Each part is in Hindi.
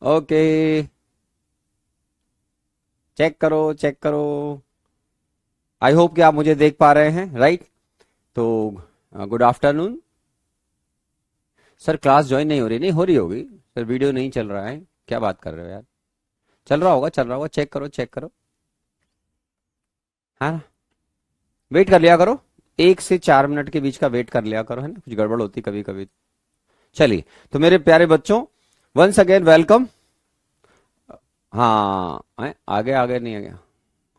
ओके, चेक करो चेक करो। आई होप कि आप मुझे देख पा रहे हैं, राइट? तो good afternoon sir. Class join नहीं हो रही? नहीं हो रही होगी सर, वीडियो नहीं चल रहा है। क्या बात कर रहे हो यार? चल रहा होगा, चल रहा होगा, चेक करो चेक करो। हाँ, वेट कर लिया करो, 1 से 4 मिनट के बीच का वेट कर लिया करो, है ना? कुछ गड़बड़ होती कभी कभी। चलिए, तो मेरे प्यारे बच्चों, वंस अगेन वेलकम। हाँ आगे आगे नहीं आ गया।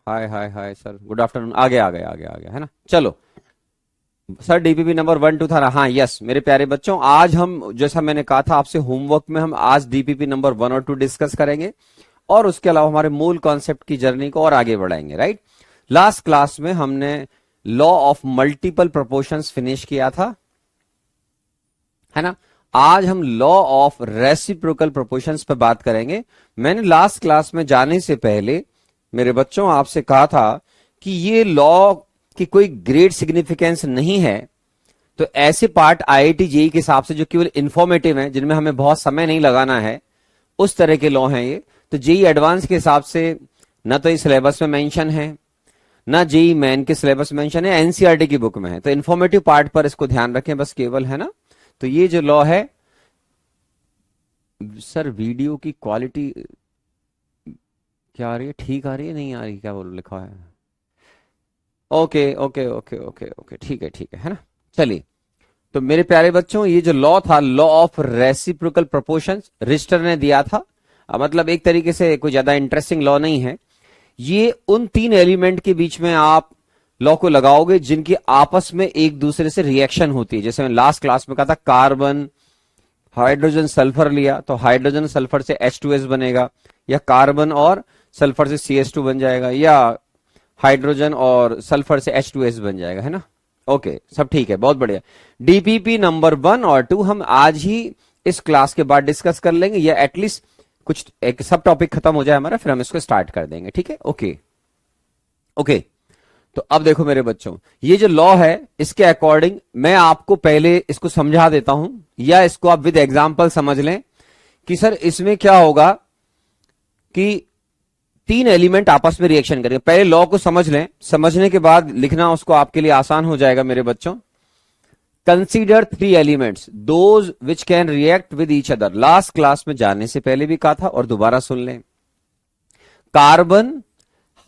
हाय हाय हाय सर, गुड आफ्टरनून। आगे आगे आगे आगे, है ना? चलो सर, डीपीपी नंबर 1 2 था ना? हाँ यस, मेरे प्यारे बच्चों, आज हम, जैसा मैंने कहा था आपसे, होमवर्क में हम आज डीपीपी नंबर 1 और 2 डिस्कस करेंगे, और उसके अलावा हमारे मूल कॉन्सेप्ट की जर्नी को और आगे बढ़ाएंगे, राइट? लास्ट क्लास में हमने law of multiple proportions finish किया था, है ना? आज हम लॉ ऑफ रेसिप्रोकल प्रोपोर्शंस पे बात करेंगे। मैंने लास्ट क्लास में जाने से पहले मेरे बच्चों आपसे कहा था कि ये लॉ की कोई ग्रेट सिग्निफिकेंस नहीं है, तो ऐसे पार्ट आईआईटी जेई के हिसाब से जो केवल इंफॉर्मेटिव हैं, जिनमें हमें बहुत समय नहीं लगाना है, उस तरह के लॉ हैं ये। तो जेई एडवांस के हिसाब से ना तो ये सिलेबस में मेंशन है, ना जेई मेन के सिलेबस मेंशन है, एनसीईआरटी की बुक में है। तो इंफॉर्मेटिव पार्ट पर इसको ध्यान रखें बस केवल, है ना? तो ये जो लॉ है सर, वीडियो की क्वालिटी क्या आ रही है? ठीक आ रही है, नहीं आ रही? क्या बोल लिखा है? Okay okay okay okay okay, ठीक है ना? चलिए, तो मेरे प्यारे बच्चों, ये जो लॉ था, लॉ ऑफ रेसिप्रोकल प्रोपोर्शंस, रिस्टर ने दिया था। मतलब एक तरीके से कोई ज्यादा इंटरेस्टिंग लॉ नहीं है। ये उन 3 एलिमेंट के बीच में आप लॉ को लगाओगे जिनकी आपस में एक दूसरे से रिएक्शन होती है। जैसे मैं लास्ट क्लास में कहा था, कार्बन हाइड्रोजन सल्फर लिया तो हाइड्रोजन सल्फर से H2S बनेगा, या कार्बन और सल्फर से CH2 बन जाएगा, या हाइड्रोजन और सल्फर से H2S बन जाएगा, है ना? ओके, सब ठीक है, बहुत बढ़िया। डीपीपी नंबर 1 और 2 हम आज ही इस क्लास के बाद डिस्कस कर लेंगे, या एटलीस्ट कुछ एक सब टॉपिक खत्म हो जाए हमारा, फिर हम इसको स्टार्ट कर देंगे, ठीक है? Okay okay. तो अब देखो मेरे बच्चों, ये जो लॉ है, इसके अकॉर्डिंग मैं आपको पहले इसको समझा देता हूं, या इसको आप विद एग्जांपल समझ लें कि सर इसमें क्या होगा कि 3 एलिमेंट आपस में रिएक्शन करेंगे। पहले लॉ को समझ लें, समझने के बाद लिखना उसको आपके लिए आसान हो जाएगा मेरे बच्चों। Consider 3 elements those which can react with each other. Last class में जाने से पहले भी कहा था और दोबारा सुन लें। कार्बन,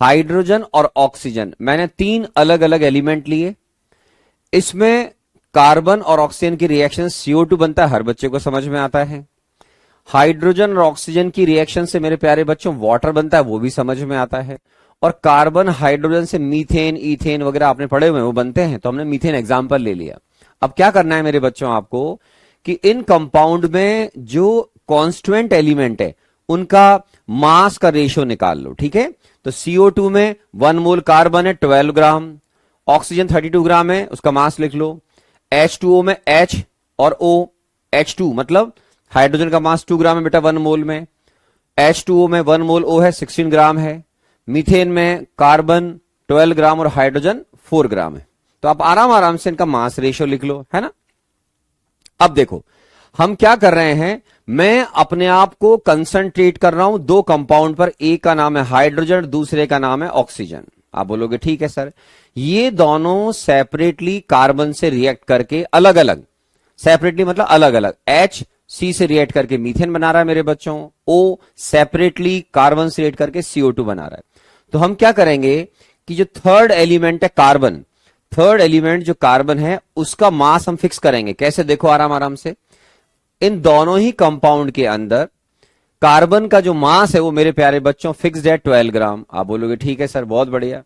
हाइड्रोजन और ऑक्सीजन, मैंने 3 अलग अलग एलिमेंट लिए। इसमें कार्बन और ऑक्सीजन की रिएक्शन CO2 बनता है, हर बच्चे को समझ में आता है। हाइड्रोजन और ऑक्सीजन की रिएक्शन से मेरे प्यारे बच्चों वाटर बनता है, वो भी समझ में आता है। और कार्बन हाइड्रोजन से मीथेन, इथेन वगैरह आपने पढ़े हुए हैं, वो बनते हैं। तो हमने मीथेन एग्जाम्पल ले लिया। अब क्या करना है मेरे बच्चों आपको कि इन कंपाउंड में जो कॉन्स्टिट्यूएंट एलिमेंट है उनका मास का रेशियो निकाल लो, ठीक है? तो CO2 में 1 मोल कार्बन है 12 ग्राम, ऑक्सीजन 32 ग्राम है, उसका मास लिख लो। H2O में H और O, H2 मतलब हाइड्रोजन का मास 2 ग्राम है बेटा 1 मोल में। H2O में 1 मोल O है 16 ग्राम है। मीथेन में कार्बन 12 ग्राम और हाइड्रोजन 4 ग्राम है। तो आप आराम आराम से इनका मास रेशियो लिख लो, है ना? अब देखो हम क्या कर रहे हैं, मैं अपने आप को कंसंट्रेट कर रहा हूं 2 कंपाउंड पर। एक का नाम है हाइड्रोजन, दूसरे का नाम है ऑक्सीजन। आप बोलोगे ठीक है सर, ये दोनों सेपरेटली कार्बन से रिएक्ट करके अलग अलग, सेपरेटली मतलब अलग अलग, HC से रिएक्ट करके मीथेन बना रहा है मेरे बच्चों, O सेपरेटली कार्बन से रिएक्ट करके CO2 बना रहा है। तो हम क्या करेंगे कि जो थर्ड एलिमेंट है कार्बन, थर्ड एलिमेंट जो कार्बन है उसका मास हम फिक्स करेंगे। कैसे? देखो आराम आराम से, इन दोनों ही कंपाउंड के अंदर कार्बन का जो मास है वो मेरे प्यारे बच्चों फिक्स्ड है 12 ग्राम। आप बोलोगे ठीक है सर, बहुत बढ़िया।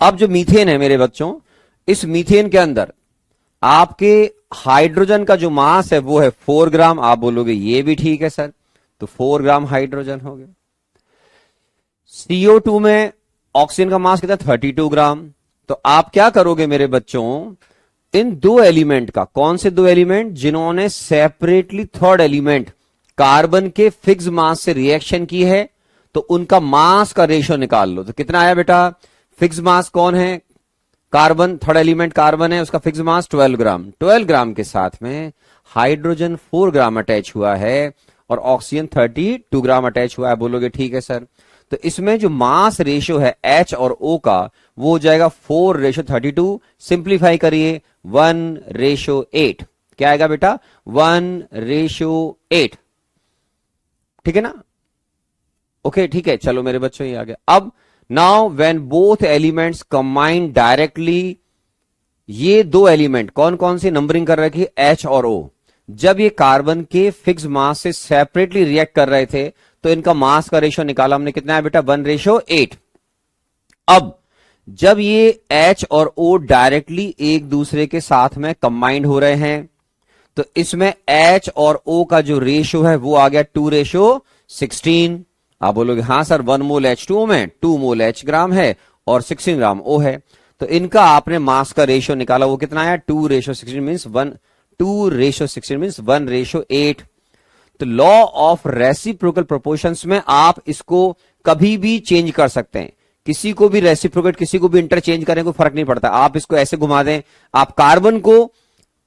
अब जो मीथेन है मेरे बच्चों, इस मीथेन के अंदर आपके हाइड्रोजन का जो मास है वो है 4 ग्राम। आप बोलोगे ये भी ठीक है सर, तो 4 ग्राम हाइड्रोजन हो गया। CO2 में ऑक्सीजन का मास कितना? 32 ग्राम। तो आप क्या करोगे मेरे बच्चों, इन 2 एलिमेंट का, कौन से 2 एलिमेंट? जिन्होंने सेपरेटली थर्ड एलिमेंट कार्बन के फिक्स मास से रिएक्शन की है, तो उनका मास का रेशियो निकाल लो। तो कितना आया बेटा? फिक्स मास कौन है? कार्बन, थर्ड एलिमेंट कार्बन है, उसका फिक्स मास 12 ग्राम। 12 ग्राम के साथ में हाइड्रोजन 4 ग्राम अटैच हुआ है, और ऑक्सीजन 32 ग्राम अटैच हुआ है। बोलोगे ठीक है सर। तो इसमें जो मास रेशियो है H और O का वो हो जाएगा 4:32। सिंप्लीफाई करिए 1:8। क्या आएगा बेटा? 1:8। ठीक है ना? ओके ठीक है, चलो मेरे बच्चों ये आ गया। अब now when both elements combine directly, ये दो एलिमेंट कौन कौन सी नंबरिंग कर रखी है? H और O। जब ये कार्बन के फिक्स मास से सेपरेटली रिएक्ट कर रहे थे तो इनका मास का रेशियो निकाला हमने, कितना है बेटा? 1:8। अब जब ये H और O डायरेक्टली एक दूसरे के साथ में कंबाइंड हो रहे हैं तो इसमें H और O का जो रेशियो है वो आ गया 2:16। आप बोलोगे हाँ सर 1 मोल H2O में 2 मोल H ग्राम है और 16 ग्राम O है, तो इनका आपने मास का रेशियो निकाला, वो कितना आया? 2:16 मीन्स 2:16 मीन्स 1:8। तो लॉ ऑफ रेसिप्रोकल प्रोपोर्शंस में आप इसको कभी भी चेंज कर सकते हैं, किसी को भी रेसिप्रोकेट किसी को भी इंटरचेंज करें कोई फर्क नहीं पड़ता। आप इसको ऐसे घुमा दें, आप कार्बन को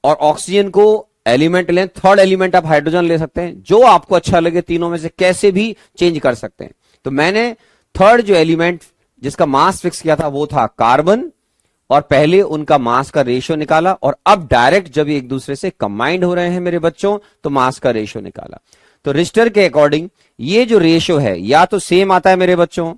और ऑक्सीजन को एलिमेंट लें, थर्ड एलिमेंट आप हाइड्रोजन ले सकते हैं, जो आपको अच्छा लगे तीनों में से कैसे भी चेंज कर सकते हैं। तो मैंने थर्ड जो एलिमेंट जिसका मास फिक्स किया था वो था कार्बन, और पहले उनका मास का रेशियो निकाला, और अब डायरेक्ट जब ये एक दूसरे से कंबाइंड हो रहे हैं मेरे बच्चों तो मास का रेशियो निकाला। तो रिश्टर के अकॉर्डिंग ये जो रेशियो है या तो सेम आता है मेरे बच्चों,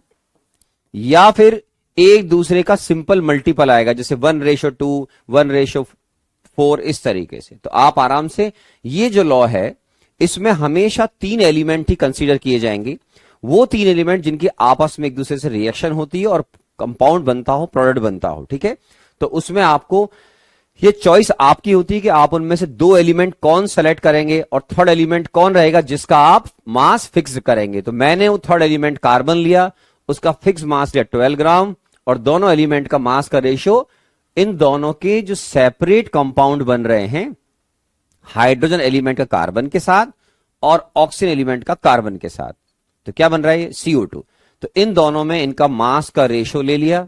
या फिर एक दूसरे का सिंपल मल्टीपल आएगा, जैसे 1:2, 1:4, इस तरीके से। तो आप आराम से, ये जो लॉ है इसमें हमेशा 3 एलिमेंट ही कंसीडर किए जाएंगे, वो 3 एलिमेंट जिनकी आपस में एक दूसरे से रिएक्शन होती है और कंपाउंड बनता हो, प्रोडक्ट बनता हो। ठीक है, तो उसमें आपको ये चॉइस आपकी होती है कि आप उनमें से 2 एलिमेंट कौन सेलेक्ट करेंगे और थर्ड एलिमेंट कौन रहेगा जिसका आप मास फिक्स करेंगे। तो मैंने वो थर्ड एलिमेंट कार्बन लिया, उसका फिक्स मास लिया 12 ग्राम, और दोनों एलिमेंट का मास का रेशियो इन दोनों के जो सेपरेट कंपाउंड बन रहे हैं, हाइड्रोजन एलिमेंट का कार्बन के साथ और ऑक्सीजन एलिमेंट का कार्बन के साथ, तो क्या बन रहा है? CO2। तो इन दोनों में इनका मास का रेशियो ले लिया,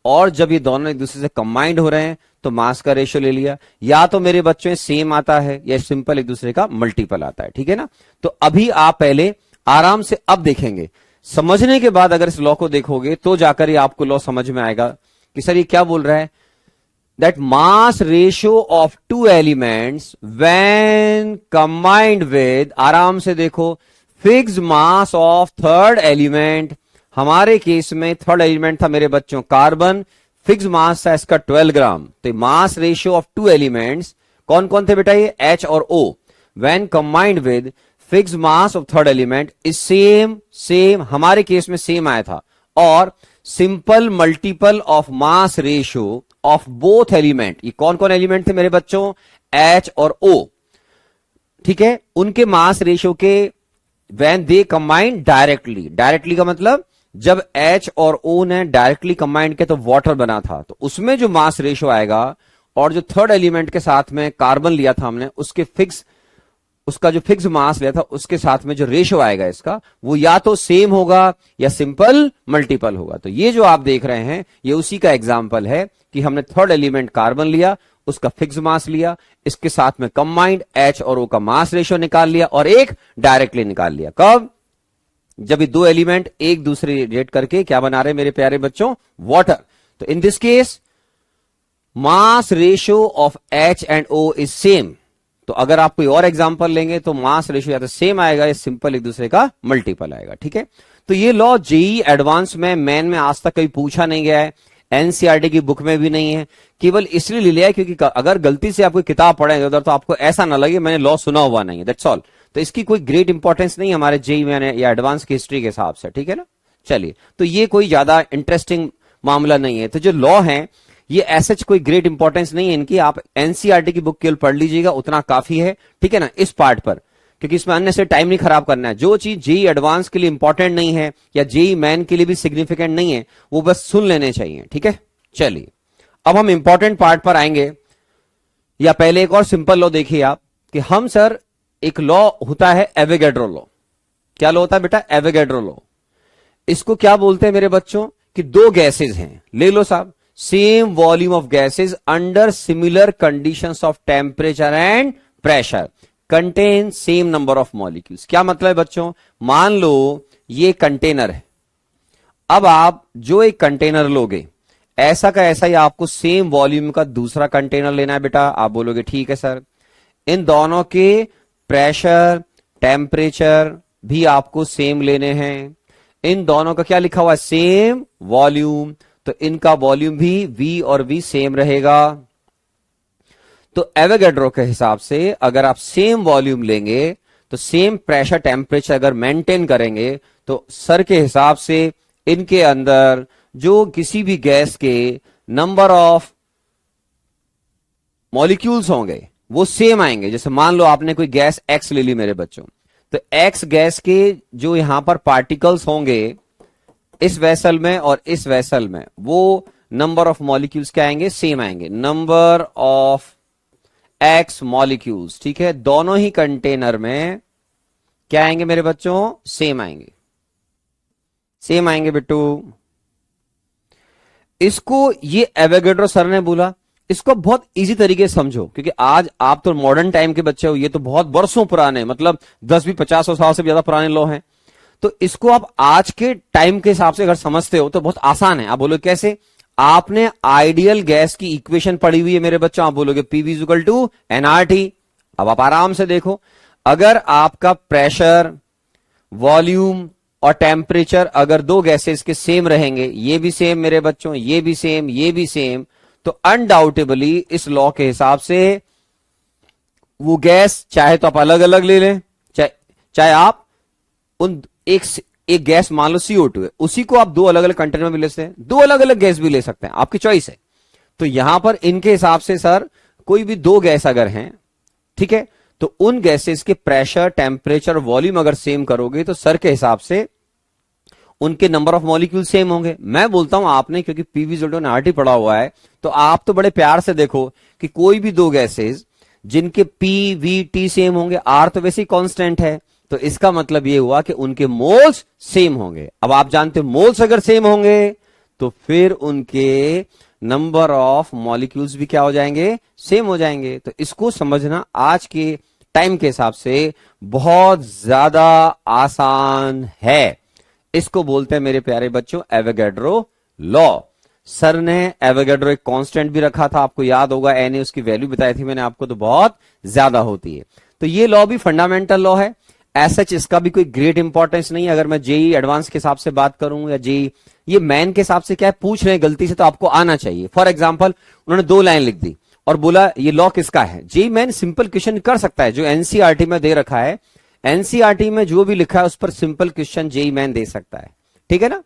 और जब ये दोनों एक दूसरे से कंबाइंड हो रहे हैं तो मास का रेशियो ले लिया। या तो मेरे बच्चों में सेम आता है या सिंपल एक दूसरे का मल्टीपल आता है। ठीक है ना? तो अभी आप पहले आराम से अब देखेंगे, समझने के बाद अगर इस लॉ को देखोगे तो जाकर ही आपको लॉ समझ में आएगा कि सर ये क्या बोल रहा है। That mass ratio of 2 elements when combined with, आराम से देखो, fixed mass of third element. हमारे केस में थर्ड एलिमेंट था मेरे बच्चों कार्बन, फिक्स मास था इसका 12 ग्राम। तो मास रेशियो ऑफ 2 एलिमेंट्स कौन कौन थे बेटा? ये H और O when combined with fix mass of third element is same, हमारे केस में सेम आया था, और simple multiple of mass ratio of both element. ये कौन कौन एलिमेंट थे मेरे बच्चों? H और O। ठीक है, उनके मास रेशियो के व्हेन दे कंबाइन डायरेक्टली का मतलब जब H और O ने डायरेक्टली कंबाइंड किया तो वाटर बना था, तो उसमें जो मास रेशियो आएगा, और जो थर्ड एलिमेंट के साथ में कार्बन लिया था हमने, उसका जो फिक्स मास लिया था उसके साथ में जो रेशियो आएगा इसका, वो या तो सेम होगा या सिंपल मल्टीपल होगा। तो ये जो आप देख रहे हैं ये उसी का एग्जाम्पल है कि हमने थर्ड एलिमेंट कार्बन लिया, उसका फिक्स मास लिया, इसके साथ में कंबाइंड H और O का मास रेशियो निकाल लिया, और एक डायरेक्टली निकाल लिया। कब? जब ये 2 एलिमेंट एक दूसरे रिलेट करके क्या बना रहे हैं मेरे प्यारे बच्चों? वाटर। तो in this case mass ratio of H and O is same. तो अगर आप कोई और एग्जांपल लेंगे तो मास रेशियो या तो सेम आएगा या सिंपल एक दूसरे का मल्टीपल आएगा। ठीक है, तो ये लॉ जेईई एडवांस में मेन में आज तक कभी पूछा नहीं गया है, एनसीईआरटी की बुक में भी नहीं है, केवल इसलिए ले लिया है क्योंकि अगर गलती से आप कोई किताब पढ़ेंगे उधर तो आपको ऐसा ना लगे मैंने लॉ सुना हुआ नहीं है, दैट्स ऑल। तो इसकी कोई ग्रेट इंपॉर्टेंस नहीं हमारे जेईई में या एडवांस की हिस्ट्री के हिसाब से। ठीक है ना? चलिए, तो ये कोई ज्यादा इंटरेस्टिंग मामला नहीं है। तो जो लॉ है ये ऐसे कोई ग्रेट इंपॉर्टेंस नहीं है इनकी, आप एनसीईआरटी की बुक केवल पढ़ लीजिएगा, उतना काफी है। ठीक है ना, इस पार्ट पर, क्योंकि इसमें अन्य से टाइम नहीं खराब करना है। जो चीज जेईई एडवांस के लिए इंपॉर्टेंट नहीं है या जेईई मेन के लिए भी सिग्निफिकेंट नहीं है वो बस सुन लेने चाहिए। ठीक है, चलिए अब हम इंपॉर्टेंट पार्ट पर आएंगे। या पहले एक और सिंपल लॉ देखिए आप कि हम सर एक लॉ होता है एवोगैड्रो लॉ। क्या लॉ होता है बेटा? Avogadro law. इसको क्या बोलते हैं मेरे बच्चों कि 2 गैसेज हैं, ले लो साहब, same volume of gases under similar conditions of temperature and pressure. Contain same number of molecules. क्या मतलब है बच्चों, मान लो ये कंटेनर है, अब आप जो एक कंटेनर लोगे ऐसा का ऐसा ही आपको सेम वॉल्यूम का दूसरा कंटेनर लेना है बेटा। आप बोलोगे ठीक है सर, इन दोनों के प्रेशर टेम्परेचर भी आपको सेम लेने हैं, इन दोनों का क्या लिखा हुआ है, सेम वॉल्यूम, तो इनका वॉल्यूम भी V और V सेम रहेगा। तो एवोगैड्रो के हिसाब से अगर आप सेम वॉल्यूम लेंगे तो सेम प्रेशर टेम्परेचर अगर मेंटेन करेंगे तो सर के हिसाब से इनके अंदर जो किसी भी गैस के नंबर ऑफ मॉलिक्यूल्स होंगे वो सेम आएंगे। जैसे मान लो आपने कोई गैस X ले ली मेरे बच्चों, तो X गैस के जो यहां पर पार्टिकल्स होंगे इस वेसल में और इस वेसल में, वो नंबर ऑफ मॉलिक्यूल्स क्या आएंगे, सेम आएंगे, नंबर ऑफ X मॉलिक्यूल्स। ठीक है, दोनों ही कंटेनर में क्या आएंगे मेरे बच्चों, सेम आएंगे, सेम आएंगे बेटू। इसको ये एवोगैड्रो सर ने बोला, इसको बहुत इजी तरीके से समझो, क्योंकि आज आप तो मॉडर्न टाइम के बच्चे हो, ये तो बहुत बरसों पुराने, मतलब 10-50 साल से भी ज्यादा पुराने लॉ हैं। तो इसको आप आज के टाइम के हिसाब से अगर समझते हो तो बहुत आसान है। आप बोलो कैसे, आपने आइडियल गैस की इक्वेशन पढ़ी हुई है मेरे बच्चों, आप बोलोगे PV = nRT। अब आप आराम से देखो, अगर आपका प्रेशर वॉल्यूम और टेम्परेचर अगर दो गैसेस के सेम रहेंगे, ये भी सेम मेरे बच्चों, ये भी सेम, ये भी सेम, तो अनडाउटेबली इस लॉ के हिसाब से वो गैस चाहे तो आप अलग अलग ले लें, चाहे आप उन एक गैस मान लो CO2 है, उसी को आप दो अलग अलग कंटेनर में ले सकते हैं, दो अलग अलग गैस भी ले सकते हैं, आपकी चॉइस है। तो यहां पर इनके हिसाब से सर कोई भी दो गैस अगर हैं, ठीक है, तो उन गैसेस के प्रेशर टेम्परेचर वॉल्यूम अगर सेम करोगे तो सर के हिसाब से उनके नंबर ऑफ मॉलिक्यूल सेम होंगे। मैं बोलता हूं आपने क्योंकि PV = nRT पढ़ा हुआ है, तो आप तो बड़े प्यार से देखो कि कोई भी दो गैसेस जिनके PVT सेम होंगे, R तो वैसे ही कांस्टेंट है, तो इसका मतलब ये हुआ कि उनके मोल्स सेम होंगे। अब आप जानते हो मोल्स अगर सेम होंगे तो फिर उनके नंबर ऑफ मॉलिक्यूल्स भी क्या हो जाएंगे, सेम हो जाएंगे। तो इसको समझना आज के टाइम के हिसाब से बहुत ज्यादा आसान है। इसको बोलते हैं मेरे प्यारे बच्चों एवोगैड्रो लॉ। सर ने एवोगैड्रो एक कांस्टेंट भी रखा था, आपको याद होगा, Na उसकी वैल्यू बताई थी मैंने आपको, तो बहुत ज्यादा होती है। तो ये लॉ भी फंडामेंटल लॉ है, एसच इसका भी कोई ग्रेट इंपॉर्टेंस नहीं है। अगर मैं जेई एडवांस के हिसाब से बात करूं या जेई ये मैन के हिसाब से क्या है, पूछ रहे हैं गलती से तो आपको आना चाहिए। फॉर एग्जाम्पल उन्होंने 2 लाइन लिख दी और बोला ये लॉ किसका है। जेई मैन सिंपल क्वेश्चन कर सकता है, जो एनसीईआरटी में दे रखा है, एनसीईआरटी में जो भी लिखा है उस पर सिंपल क्वेश्चन जेई मैन दे सकता है, ठीक है ना।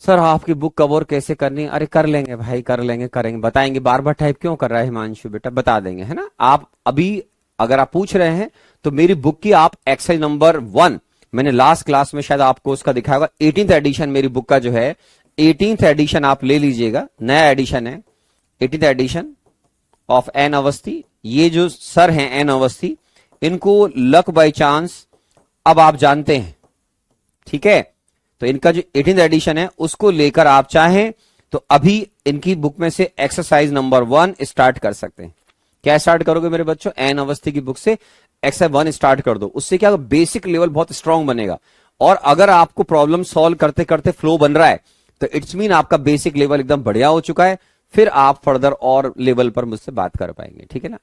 सर आपकी बुक कवर कैसे करनी, अरे कर लेंगे भाई, कर लेंगे, करेंगे, बताएंगे। बार बार टाइप क्यों कर रहा है हिमांशु बेटा, बता देंगे, है ना। आप अभी अगर आप पूछ रहे हैं तो मेरी बुक की आप एक्सरसाइज नंबर 1 मैंने लास्ट क्लास में शायद आपको उसका दिखाया होगा, 18th एडिशन मेरी बुक का जो है 18th एडिशन आप ले लीजिएगा, नया एडिशन है 18th addition of N Awasthi. ये जो सर हैं एन अवस्थी, इनको लक बाय चांस अब आप जानते हैं, ठीक है। तो इनका जो 18th एडिशन है उसको लेकर आप चाहें तो अभी इनकी बुक में से एक्सरसाइज नंबर 1 स्टार्ट कर सकते हैं। क्या स्टार्ट करोगे मेरे बच्चों, एन अवस्थी की बुक से एक्सरसाइज 1 स्टार्ट कर दो। उससे क्या बेसिक लेवल बहुत स्ट्रांग बनेगा, और अगर आपको प्रॉब्लम सॉल्व करते करते फ्लो बन रहा है तो इट्स मीन आपका बेसिक लेवल एकदम बढ़िया हो चुका है, फिर आप फर्दर और लेवल पर मुझसे बात कर पाएंगे, ठीक है ना।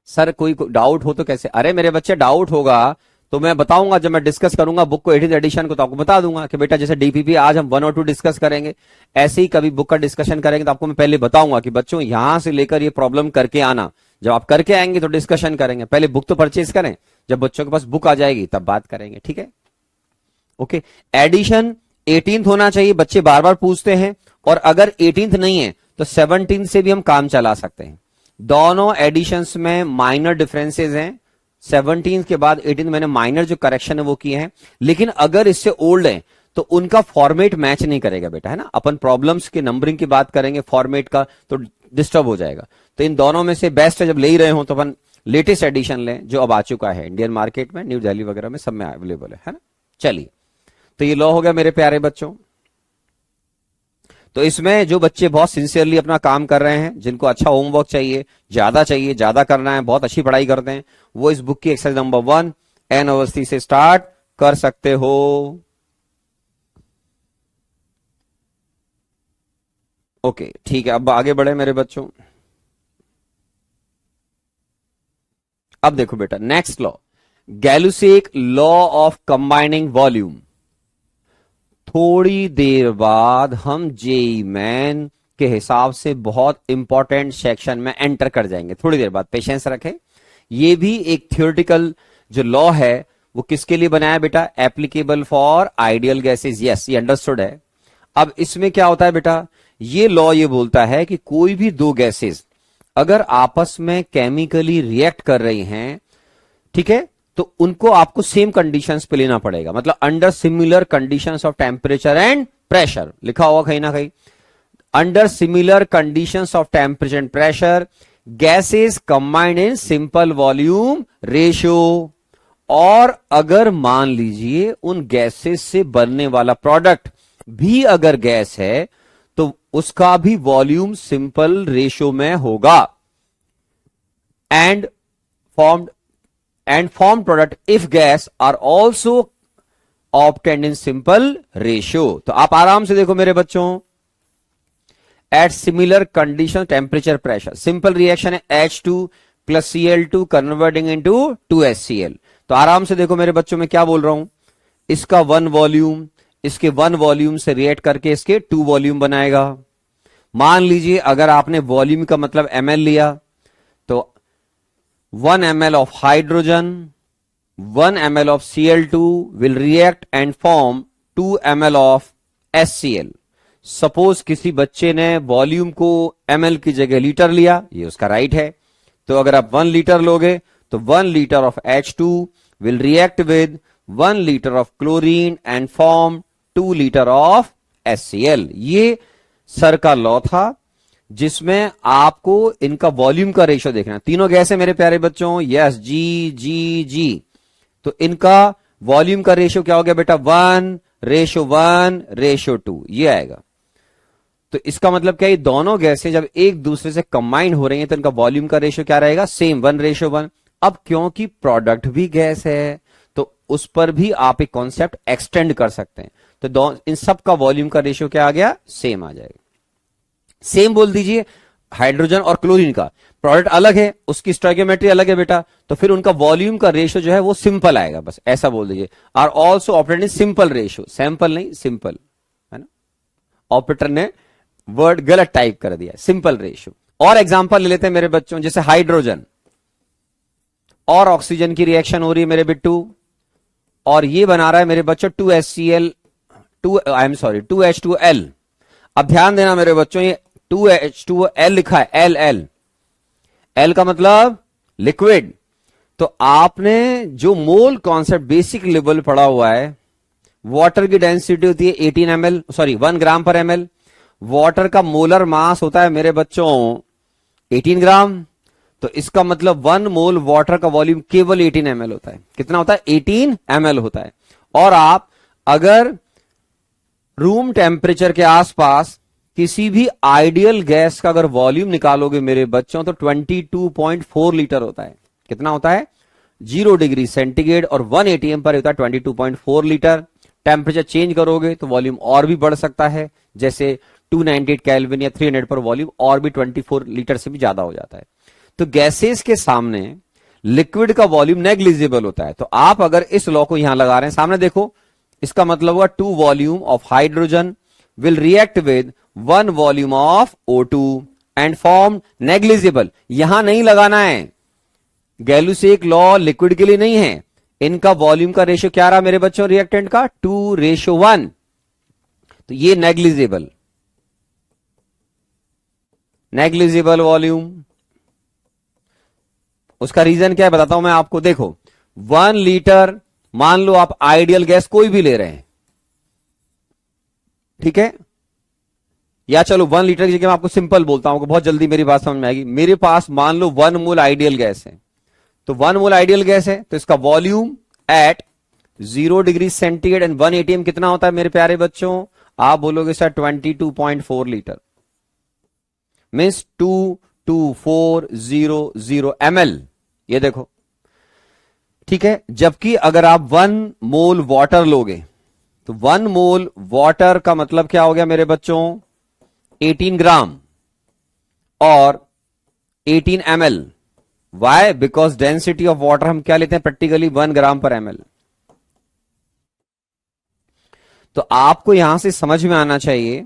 सर कोई डाउट हो तो कैसे, अरे मेरे बच्चे डाउट होगा तो मैं बताऊंगा, जब मैं डिस्कस करूंगा बुक को 18th एडिशन को तो आपको बता दूंगा कि बेटा जैसे डीपीपी आज हम 1 और 2 डिस्कस करेंगे, ऐसे ही कभी बुक का डिस्कशन करेंगे तो आपको मैं पहले बताऊंगा कि बच्चों यहां से लेकर ये प्रॉब्लम करके आना, जब आप करके आएंगे तो डिस्कशन करेंगे। पहले बुक तो परचेज करें, जब बच्चों के पास बुक आ जाएगी तब बात करेंगे, ठीक है। ओके, एडिशन 18th होना चाहिए, बच्चे बार बार पूछते हैं, और अगर 18th नहीं है तो 17th से भी हम काम चला सकते हैं। दोनों एडिशंस में माइनर डिफरेंसेस हैं, 17th के बाद 18th मैंने माइनर जो करेक्शन है वो किए हैं, लेकिन अगर इससे ओल्ड है तो उनका फॉर्मेट मैच नहीं करेगा बेटा, है ना। अपन प्रॉब्लम्स के नंबरिंग की बात करेंगे, फॉर्मेट का तो डिस्टर्ब हो जाएगा। तो इन दोनों में से बेस्ट है, जब ले ही रहे हो तो अपन लेटेस्ट एडिशन लें जो अब आ चुका है इंडियन मार्केट में, न्यू दिल्ली वगैरह में सब में अवेलेबल है ना। चलिए, तो ये लॉ हो गया मेरे प्यारे बच्चों। तो इसमें जो बच्चे बहुत सिंसियरली अपना काम कर रहे हैं, जिनको अच्छा होमवर्क चाहिए, ज्यादा करना है, बहुत अच्छी पढ़ाई करते हैं, वो इस बुक की एक्सरसाइज नंबर 1 एन अवस्थी से स्टार्ट कर सकते हो। ओके ठीक है, अब आगे बढ़े मेरे बच्चों। अब देखो बेटा, next law, Gay-Lussac law of combining volume. थोड़ी देर बाद हम जेई मैन के हिसाब से बहुत इंपॉर्टेंट सेक्शन में एंटर कर जाएंगे, थोड़ी देर बाद पेशेंस रखें। ये भी एक थियोरेटिकल जो लॉ है वो किसके लिए बनाया बेटा, applicable for ideal gases, yes ये अंडरस्टूड है। अब इसमें क्या होता है बेटा, ये लॉ ये बोलता है कि कोई भी दो गैसेस अगर आपस में केमिकली रिएक्ट कर रही हैं, ठीक है, तो उनको आपको सेम कंडीशंस पे लेना पड़ेगा, मतलब under similar conditions of temperature and pressure, लिखा होगा कहीं ना कहीं, under similar conditions of temperature and pressure gases combined in simple volume ratio. और अगर मान लीजिए उन गैसेस से बनने वाला प्रोडक्ट भी अगर गैस है तो उसका भी वॉल्यूम सिंपल रेशियो में होगा। And formed product if gas are also obtained in simple ratio। तो आप आराम से देखो मेरे बच्चों, at similar condition temperature pressure simple reaction है H2 plus Cl2 converting into 2HCl। तो आराम से देखो मेरे बच्चों, मैं क्या बोल रहा हूं, इसका 1 वॉल्यूम इसके 1 वॉल्यूम से रिएक्ट करके इसके 2 वॉल्यूम बनाएगा। मान लीजिए अगर आपने वॉल्यूम का मतलब ml लिया तो 1 ml of hydrogen, 1 ml of Cl2 will react and form 2 ml of HCl। Suppose किसी बच्चे ने वॉल्यूम को ml की जगह लीटर लिया, ये उसका राइट है। तो अगर आप 1 लीटर लोगे तो 1 litre of H2 will react with 1 litre of chlorine and form 2 litre of HCl। ये सर का लॉ था जिसमें आपको इनका वॉल्यूम का रेशियो देखना। तीनों गैस है मेरे प्यारे बच्चों, यस जी जी जी। तो इनका वॉल्यूम का रेशियो क्या हो गया बेटा, 1:1:2 ये आएगा। तो इसका मतलब क्या है, दोनों गैसें जब एक दूसरे से कंबाइन हो रही हैं तो इनका वॉल्यूम का रेशियो क्या रहेगा, सेम 1:1। अब क्योंकि प्रोडक्ट भी गैस है तो उस पर भी आप एक कॉन्सेप्ट एक्सटेंड कर सकते हैं। तो इन सब का वॉल्यूम का रेशियो क्या आ गया, सेम आ जाएगा। सेम बोल दीजिए हाइड्रोजन और क्लोरीन का प्रोडक्ट अलग है, उसकी स्टोइकियोमेट्री अलग है बेटा, तो फिर उनका वॉल्यूम का रेशियो जो है वो सिंपल आएगा, बस ऐसा बोल दीजिए। Are also operate in simple ratio, sample नहीं सिंपल, है ना, ऑपरेटर ने वर्ड गलत टाइप कर दिया, सिंपल रेशियो। और एग्जांपल ले लेते हैं मेरे बच्चों, जैसे हाइड्रोजन और ऑक्सीजन की रिएक्शन हो रही है मेरे बिट्टू, और ये बना रहा है मेरे बच्चों 2HCl 2H2L। अब ध्यान देना मेरे बच्चों, ये 2H2L लिखा है, L का मतलब लिक्विड। तो आपने जो मोल कॉन्सेप्ट बेसिक लेवल पढ़ा हुआ है, वाटर की डेंसिटी होती है 18 ml, सॉरी 1 ग्राम पर ml। वाटर का मोलर मास होता है मेरे बच्चों 18 ग्राम। तो इसका मतलब 1 मोल वाटर का वॉल्यूम केवल 18 ml होता है। कितना होता है, 18 ml होता है। और आप अगर रूम टेम्परेचर के आसपास किसी भी आइडियल गैस का अगर वॉल्यूम निकालोगे मेरे बच्चों तो 22.4 लीटर होता है। कितना होता है, 0 डिग्री सेंटीग्रेड और 1 atm पर होता है 22.4 लीटर। टेम्परेचर चेंज करोगे तो वॉल्यूम और भी बढ़ सकता है, जैसे 298 केल्विन या 300 पर वॉल्यूम और भी 24 लीटर से भी ज्यादा हो जाता है। तो गैसेस के सामने लिक्विड का वॉल्यूम नेग्लिजिबल होता है। तो आप अगर इस लॉ को यहां लगा रहे हैं, सामने देखो, इसका मतलब हुआ 2 volume of hydrogen will react with 1 volume of O2 and form negligible. यहां नहीं लगाना है, गैलुसेक लॉ लिक्विड के लिए नहीं है। इनका वॉल्यूम का रेशियो क्या रहा मेरे बच्चों, रिएक्टेंट का 2:1। तो ये नेग्लिजिबल वॉल्यूम। उसका रीजन क्या है बताता हूं मैं आपको। देखो 1 लीटर, मान लो आप आइडियल गैस कोई भी ले रहे हैं, ठीक है, या चलो 1 लीटर की जगह मैं आपको सिंपल बोलता हूं, बहुत जल्दी मेरी बात समझ में आएगी। मेरे पास मान लो 1 मोल आइडियल गैस है, तो 1 मोल आइडियल गैस है तो इसका volume at 0 degree centigrade and 1 atm कितना होता है मेरे प्यारे बच्चों, आप बोलोगे सर 22.4 लीटर, मीन्स 22400 ml, ये देखो, ठीक है। जबकि अगर आप 1 मोल वाटर लोगे तो 1 मोल वाटर का मतलब क्या हो गया मेरे बच्चों, 18 ग्राम और 18 ml। Why? Because density of water हम क्या लेते हैं प्रैक्टिकली, 1 ग्राम पर ml। तो आपको यहां से समझ में आना चाहिए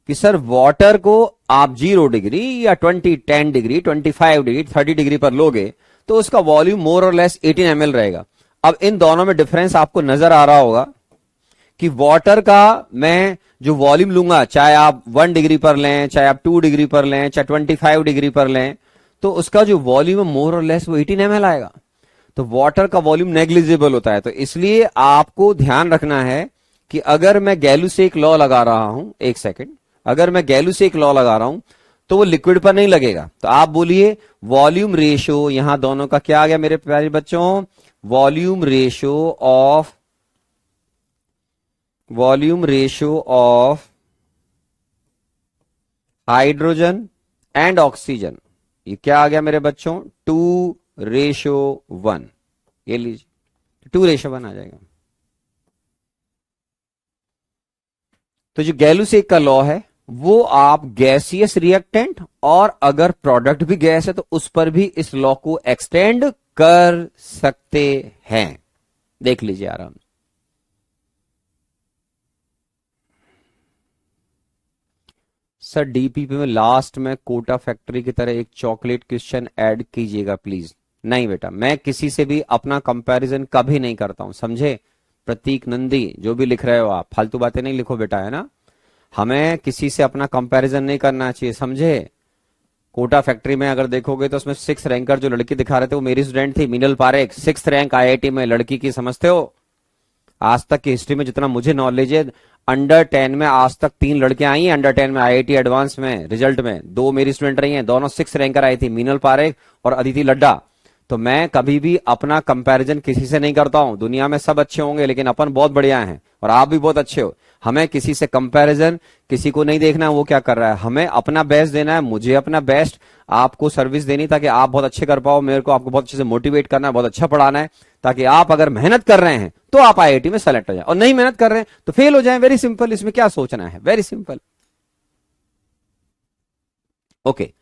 कि सर वाटर को आप 0 डिग्री या 10 डिग्री 25 डिग्री 30 डिग्री पर लोगे तो उसका वॉल्यूम मोर और लेस 18 ml रहेगा। अब इन दोनों में डिफरेंस आपको नजर आ रहा होगा कि वाटर का मैं जो वॉल्यूम लूंगा, चाहे आप 1 डिग्री पर लें, चाहे आप 2 डिग्री पर लें, चाहे 25 डिग्री पर लें, तो उसका जो वॉल्यूम है मोर और लेस वो 18 ml आएगा। तो वाटर का वॉल्यूम नेग्लिजिबल होता है। तो इसलिए आपको ध्यान रखना है कि अगर मैं गैलू से एक लॉ लगा रहा हूं, एक सेकेंड, अगर मैं गैलू से एक लॉ लगा रहा हूं तो वो लिक्विड पर नहीं लगेगा। तो आप बोलिए वॉल्यूम रेशो, यहां दोनों का क्या आ गया मेरे प्यारे बच्चों, volume ratio of hydrogen and oxygen, ये क्या आ गया मेरे बच्चों, 2:1। ये लीजिए 2:1 आ जाएगा। तो जो गैलुसेक का लॉ है वो आप गैसियस रिएक्टेंट और अगर प्रोडक्ट भी गैस है तो उस पर भी इस लॉ को एक्सटेंड कर सकते हैं। देख लीजिए आराम से। सर डीपीपी में लास्ट में कोटा फैक्ट्री की तरह एक चॉकलेट क्वेश्चन ऐड कीजिएगा प्लीज। नहीं बेटा, मैं किसी से भी अपना कंपैरिजन कभी नहीं करता हूं, समझे। प्रतीक नंदी जो भी लिख रहे हो आप फालतू बातें नहीं लिखो बेटा, है ना। हमें किसी से अपना कंपैरिजन नहीं करना चाहिए, समझे। कोटा फैक्ट्री में अगर देखोगे तो उसमें 6 रैंकर जो लड़की दिखा रहे थे वो मेरी स्टूडेंट थी, Meenal Parekh, 6th rank IIT में, लड़की की, समझते हो। आज तक की हिस्ट्री में जितना मुझे नॉलेज है, अंडर 10 में आज तक 3 लड़कियां आई हैं, अंडर 10 में आईआईटी एडवांस में रिजल्ट में 2 मेरी स्टूडेंट रही हैं, दोनों 6 रैंकर आई थी, मीनल पारेख और अदिति लड्डा। तो मैं कभी भी अपना कंपैरिजन किसी से नहीं करता हूं। दुनिया में सब अच्छे होंगे लेकिन अपन बहुत बढ़िया हैं और आप भी बहुत अच्छे हो। हमें किसी से कंपैरिजन, किसी को नहीं देखना वो क्या कर रहा है, हमें अपना बेस्ट देना है, मुझे अपना बेस्ट आपको सर्विस देनी ताकि आप बहुत अच्छे कर पाओ, मेरे को आपको बहुत अच्छे से मोटिवेट करना है, बहुत अच्छा पढ़ाना है ताकि आप अगर मेहनत कर रहे हैं तो आप आईआईटी में सेलेक्ट हो जाए, और नहीं मेहनत कर रहे हैं तो फेल हो जाए। वेरी सिंपल, इसमें क्या सोचना है, वेरी सिंपल। ओके,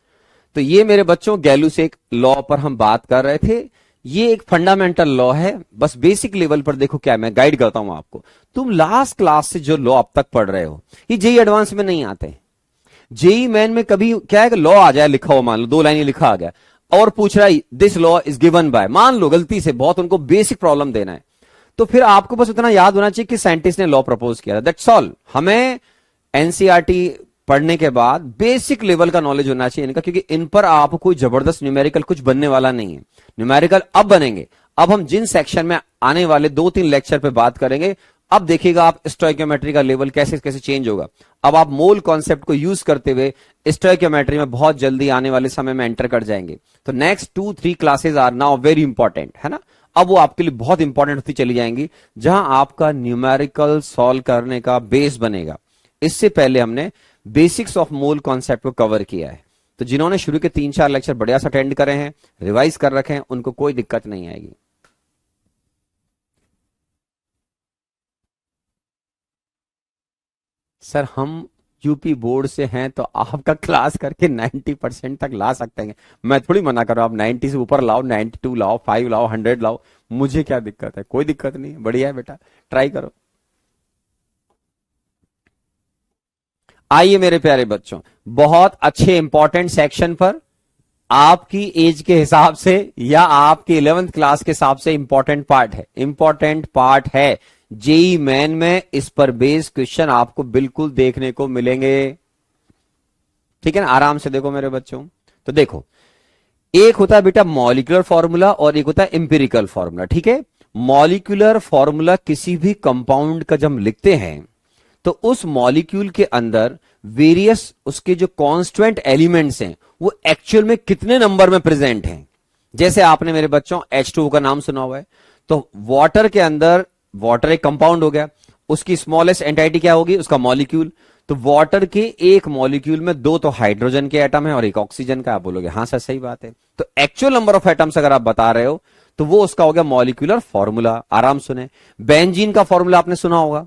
तो ये मेरे बच्चों गैलुसेक लॉ पर हम बात कर रहे थे। ये एक फंडामेंटल लॉ है, बस बेसिक लेवल पर देखो क्या मैं गाइड करता हूं आपको। तुम लास्ट क्लास से जो लॉ अब तक पढ़ रहे हो ये जेई एडवांस में नहीं आते। जेई मैन में कभी क्या है कि लॉ आ जाए लिखा हो, मान लो 2 लाइनें लिखा आ गया और पूछ रहा है this law is given by, मान लो गलती से बहुत उनको बेसिक प्रॉब्लम देना है, तो फिर आपको बस उतना याद होना चाहिए कि साइंटिस्ट ने लॉ प्रपोज किया था, दैट्स ऑल। हमें एनसीईआरटी पढ़ने के बाद बेसिक लेवल का नॉलेज होना चाहिए इनका, क्योंकि इन पर आप कोई जबरदस्त न्यूमेरिकल कुछ बनने वाला नहीं है। न्यूमेरिकल अब बनेंगे, अब हम जिन सेक्शन में आने वाले 2-3 लेक्चर पे बात करेंगे, अब देखिएगा आप स्टोइकियोमेट्री का लेवल कैसे कैसे चेंज होगा। अब आप मोल कॉन्सेप्ट को यूज करते हुए स्टोइकियोमेट्री में बहुत जल्दी आने वाले समय में एंटर कर जाएंगे। तो next 2-3 classes are now very important, है ना। अब वो आपके लिए बहुत इंपॉर्टेंट होती चली जाएंगी जहां आपका न्यूमेरिकल सॉल्व करने का बेस बनेगा। इससे पहले हमने बेसिक्स ऑफ मोल कॉन्सेप्ट को कवर किया है, तो जिन्होंने शुरू के 3-4 लेक्चर बढ़िया से अटेंड करे हैं, रिवाइज कर रखे हैं, उनको कोई दिक्कत नहीं आएगी। सर हम यूपी बोर्ड से हैं तो आपका क्लास करके 90% तक ला सकते हैं, मैं थोड़ी मना कर रहा हूं। आप 90 से ऊपर लाओ, 92 लाओ, 5 लाओ, 100 लाओ, मुझे क्या दिक्कत है, कोई दिक्कत नहीं, बढ़िया है बेटा, ट्राई करो। आइए मेरे प्यारे बच्चों, बहुत अच्छे इंपॉर्टेंट सेक्शन पर आपकी एज के हिसाब से या आपकी 11th क्लास के हिसाब से इंपॉर्टेंट पार्ट है, इंपॉर्टेंट पार्ट है। जेई मैन में इस पर बेस्ड क्वेश्चन आपको बिल्कुल देखने को मिलेंगे, ठीक है ना। आराम से देखो मेरे बच्चों, तो देखो एक होता है बेटा मॉलिक्यूलर फॉर्मूला और एक होता है इंपेरिकल फॉर्मूला, ठीक है। मॉलिक्यूलर फॉर्मूला किसी भी कंपाउंड का जब हम लिखते हैं तो उस मॉलिक्यूल के अंदर वेरियस उसके जो कांस्टेंट एलिमेंट्स हैं वो एक्चुअल में कितने नंबर में प्रेजेंट हैं। जैसे आपने मेरे बच्चों H2O का नाम सुना हुआ है, तो वाटर के अंदर, वाटर एक कंपाउंड हो गया उसकी स्मॉलेस्ट एंटिटी क्या होगी, उसका मॉलिक्यूल। तो वाटर के एक मॉलिक्यूल में दो तो हाइड्रोजन के एटम है और एक ऑक्सीजन का। आप बोलोगे हाँ सर सही बात है। तो एक्चुअल नंबर ऑफ एटम्स अगर आप बता रहे हो तो वो उसका हो गया मॉलिक्यूलर फॉर्मूला। आराम सुने, बेंजीन का फॉर्मूला आपने सुना होगा।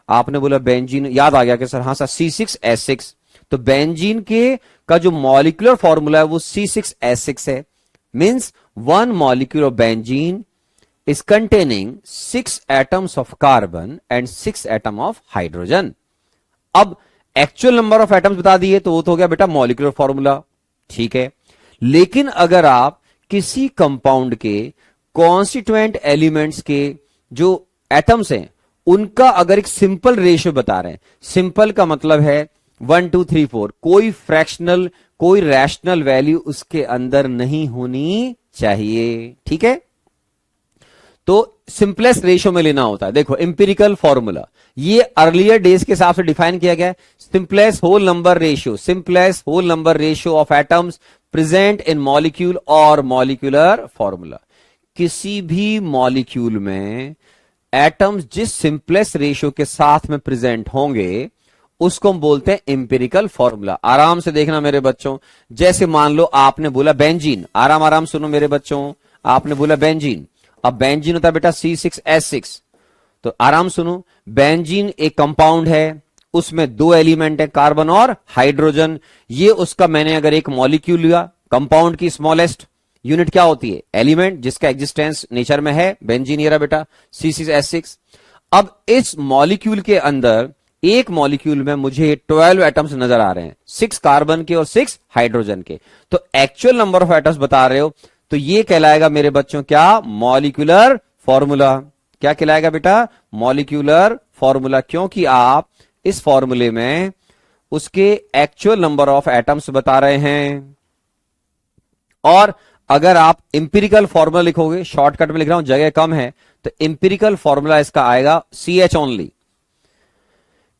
आपने बोला बेंजीन, याद आ गया कि सर हाँ सर C6H6। तो बेंजीन के का जो मॉलिक्यूलर फॉर्मूला है वो C6H6 है। Means one molecule of benzene is containing 6 atoms of carbon and 6 atom of hydrogen। अब एक्चुअल नंबर ऑफ एटम्स बता दिए तो वो तो हो गया बेटा मॉलिक्यूलर फॉर्मूला, ठीक है। लेकिन अगर आप किसी कंपाउंड के कॉन्स्टिट्यूएंट एलिमेंट्स के जो एटम्स हैं उनका अगर एक सिंपल रेशियो बता रहे हैं, सिंपल का मतलब है 1 2 3 4, कोई फ्रैक्शनल कोई रैशनल वैल्यू उसके अंदर नहीं होनी चाहिए, ठीक है। तो सिंपलेस्ट रेशियो में लेना होता है। देखो इंपिरिकल फॉर्मूला ये अर्लियर डेज के हिसाब से डिफाइन किया गया है। Simplest whole number ratio, simplest whole number ratio of atoms present in molecule और मॉलिक्यूलर फॉर्मूला। किसी भी मॉलिक्यूल में एटम्स जिस सिंपलेस्ट रेशियो के साथ में प्रेजेंट होंगे उसको हम बोलते हैं इंपिरिकल फॉर्मूला। आराम से देखना मेरे बच्चों, जैसे मान लो आपने बोला बेंजीन, आराम आराम सुनो मेरे बच्चों, आपने बोला बेंजीन। अब बेंजीन होता है बेटा C6H6। तो आराम सुनो, बेंजीन एक कंपाउंड है, उसमें दो एलिमेंट है कार्बन और हाइड्रोजन। ये उसका मैंने अगर एक मॉलिक्यूल लिया, कंपाउंड की स्मॉलेस्ट यूनिट क्या होती है, एलिमेंट, जिसका एग्जिस्टेंस नेचर में है, बेंजीन ये रहा बेटा C6H6। अब इस मॉलिक्यूल के अंदर एक मॉलिक्यूल में मुझे 12 एटम्स नजर आ रहे हैं, 6 कार्बन के और 6 हाइड्रोजन के। तो एक्चुअल नंबर ऑफ एटम्स बता रहे हो तो ये कहलाएगा मेरे बच्चों क्या, मॉलिक्यूलर फॉर्मूला। क्या कहलाएगा बेटा, मॉलिक्यूलर फॉर्मूला, क्योंकि आप इस फॉर्मूले में उसके एक्चुअल नंबर ऑफ एटम्स बता रहे हैं। और अगर आप इंपिरिकल फॉर्मूला लिखोगे, शॉर्टकट में लिख रहा हूं जगह कम है, तो इंपिरिकल फॉर्मूला इसका आएगा CH ओनली।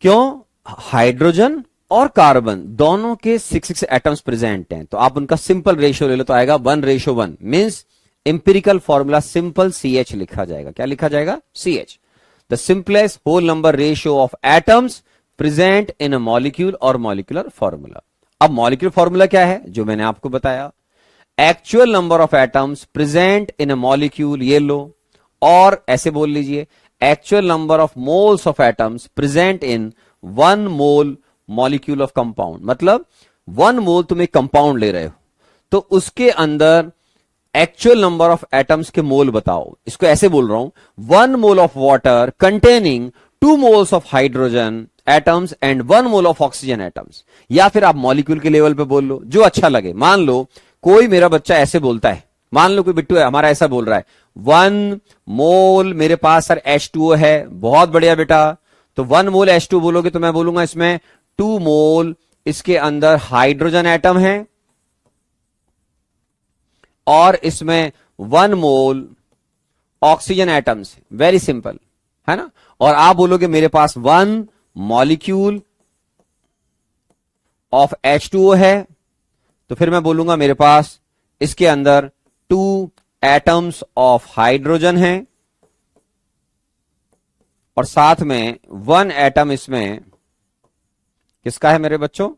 क्यों, हाइड्रोजन और कार्बन दोनों के 6 एटम्स प्रेजेंट हैं, तो आप उनका सिंपल रेशियो ले लो तो आएगा 1:1। Means empirical formula simple CH लिखा जाएगा। क्या लिखा जाएगा, CH, the simplest whole number ratio of atoms present in a molecule और मॉलिक्यूलर फॉर्मूला। अब मॉलिक्यूलर फॉर्मूला क्या है, जो मैंने आपको बताया, actual number of atoms present in a molecule, ये लो, और ऐसे बोल लीजिए actual number of moles of atoms present in 1 mole molecule of compound. मतलब 1 मोल तुम एक कंपाउंड ले रहे हो तो उसके अंदर एक्चुअल नंबर ऑफ एटम्स के मोल बताओ। इसको ऐसे बोल रहा हूं, 1 mole of water containing 2 moles of hydrogen atoms and 1 mole of oxygen atoms. या फिर आप मॉलिक्यूल के लेवल पे बोल लो, जो अच्छा लगे। मान लो कोई मेरा बच्चा ऐसे बोलता है, मान लो कोई बिट्टू है हमारा ऐसा बोल रहा है, 1 मोल मेरे पास सर H2O है। बहुत बढ़िया बेटा, तो 1 मोल H2 बोलोगे तो मैं बोलूंगा इसमें 2 मोल इसके अंदर हाइड्रोजन एटम है और इसमें 1 मोल ऑक्सीजन एटम्स। वेरी सिंपल है ना। और आप बोलोगे मेरे पास 1 मॉलिक्यूल ऑफ H2O है, तो फिर मैं बोलूंगा मेरे पास इसके अंदर 2 एटम्स ऑफ हाइड्रोजन है और साथ में 1 एटम इसमें किसका है मेरे बच्चों,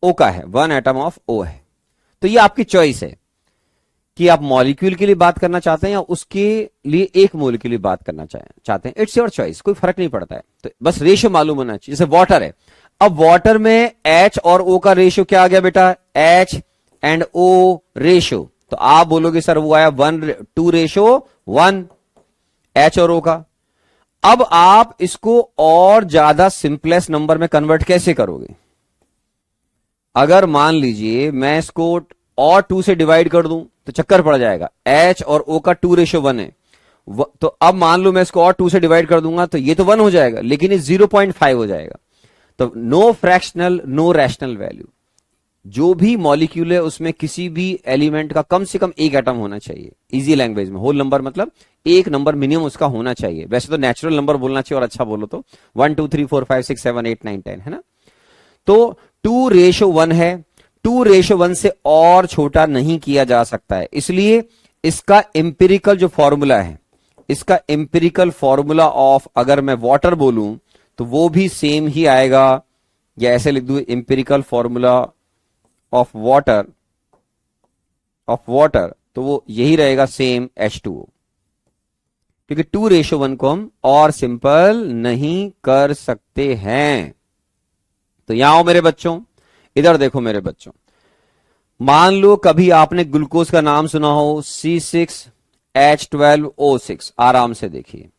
O का है, 1 एटम ऑफ O है। तो ये आपकी चॉइस है कि आप मॉलिक्यूल के लिए बात करना चाहते हैं या उसके लिए एक मोल के लिए बात करना चाहते हैं। इट्स योर चॉइस, कोई फर्क नहीं पड़ता है। तो बस रेशियो मालूम होना चाहिए। जैसे वाटर है, अब वाटर में H और O का रेशियो क्या आ गया बेटा, H एंड O रेशियो। तो आप बोलोगे सर वो आया 1:2:1 H और O का। अब आप इसको और ज्यादा सिंपलेस्ट नंबर में कन्वर्ट कैसे करोगे, अगर मान लीजिए मैं इसको और 2 से डिवाइड कर दूं तो चक्कर पड़ जाएगा। H और O का 2:1 है, तो अब मान लो मैं इसको और 2 से डिवाइड कर दूंगा तो ये तो 1 हो जाएगा, लेकिन ये 0.5 हो जाएगा। तो no fractional no rational value. जो भी मॉलिक्यूल है उसमें किसी भी एलिमेंट का कम से कम एक एटम होना चाहिए। इजी लैंग्वेज में होल नंबर मतलब एक नंबर मिनिमम उसका होना चाहिए। वैसे तो नेचुरल नंबर बोलना चाहिए और अच्छा बोलो तो 1 2 3 4 5 6 7 8 9 10 है ना। तो 2:1 है, 2:1 से और छोटा नहीं किया जा सकता है। इसलिए इसका इंपिरिकल जो फॉर्मूला है, इसका एम्पिरिकल फॉर्मूला ऑफ अगर मैं वाटर बोलूं तो वो भी सेम ही आएगा, या ऐसे लिख दूं एम्पिरिकल फॉर्मूला ऑफ वाटर, तो वो यही रहेगा सेम H2O, क्योंकि 2:1 को हम और सिंपल नहीं कर सकते हैं। तो यहां आओ मेरे बच्चों, इधर देखो मेरे बच्चों, मान लो कभी आपने ग्लूकोज का नाम सुना हो C6H12O6, आराम से देखिए।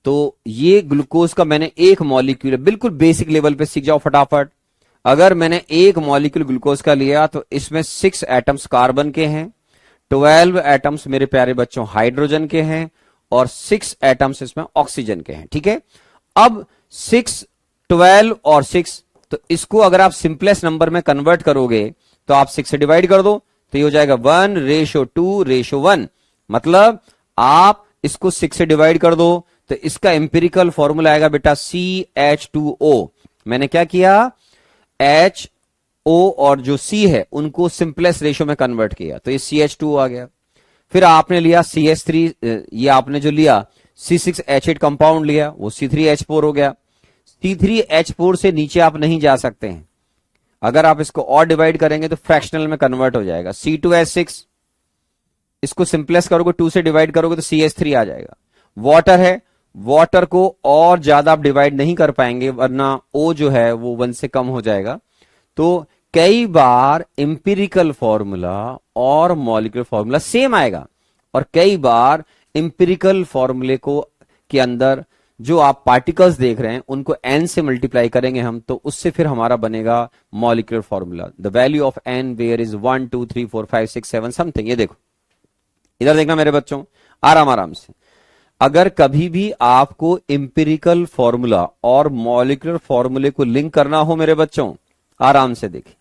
तो ये ग्लूकोज का मैंने एक मॉलिक्यूल, बिल्कुल बेसिक लेवल पे सीख जाओ फटाफट। अगर मैंने एक मॉलिक्यूल ग्लूकोज का लिया तो इसमें 6 एटम्स कार्बन के हैं, 12 एटम्स मेरे प्यारे बच्चों हाइड्रोजन के हैं, और 6 एटम्स इसमें ऑक्सीजन के हैं। ठीक है, अब 6, 12 और 6, तो इसको अगर आप सिंपलेस्ट नंबर में कन्वर्ट करोगे तो आप 6 से डिवाइड कर दो, तो ये हो जाएगा 1:2:1। मतलब आप इसको 6 से डिवाइड कर दो तो इसका एम्पिरिकल फॉर्मूला आएगा बेटा CH2O। मैंने क्या किया, HO और जो C है उनको सिंपलेस्ट रेशियो में कन्वर्ट किया, तो ये CH2O आ गया। फिर आपने लिया CH3, ये आपने जो लिया C6H8 कंपाउंड लिया, वो C3H4 हो गया। C3H4 से नीचे आप नहीं जा सकते हैं, अगर आप इसको और डिवाइड करेंगे तो फ्रैक्शनल में कन्वर्ट हो जाएगा। C2H6, इसको सिंपलेस्ट करोगे 2 से डिवाइड करोगे तो CH3 आ जाएगा। वाटर है, वाटर को और ज्यादा आप डिवाइड नहीं कर पाएंगे वरना O जो है वो 1 से कम हो जाएगा। तो कई बार इंपिरिकल फॉर्मूला और मॉलिक्यूलर फॉर्मूला सेम आएगा, और कई बार इंपिरिकल फॉर्मूले को के अंदर जो आप पार्टिकल्स देख रहे हैं उनको n से मल्टीप्लाई करेंगे हम, तो उससे फिर हमारा बनेगा molecular formula. The value of n where is 1 2 3 4 5 6 7 something. ये देखो, इधर देखना मेरे बच्चों, आराम आराम से। अगर कभी भी आपको इंपिरिकल फॉर्मूला और मॉलिक्यूलर फॉर्मूले को लिंक करना हो मेरे बच्चों, आराम से देखिए।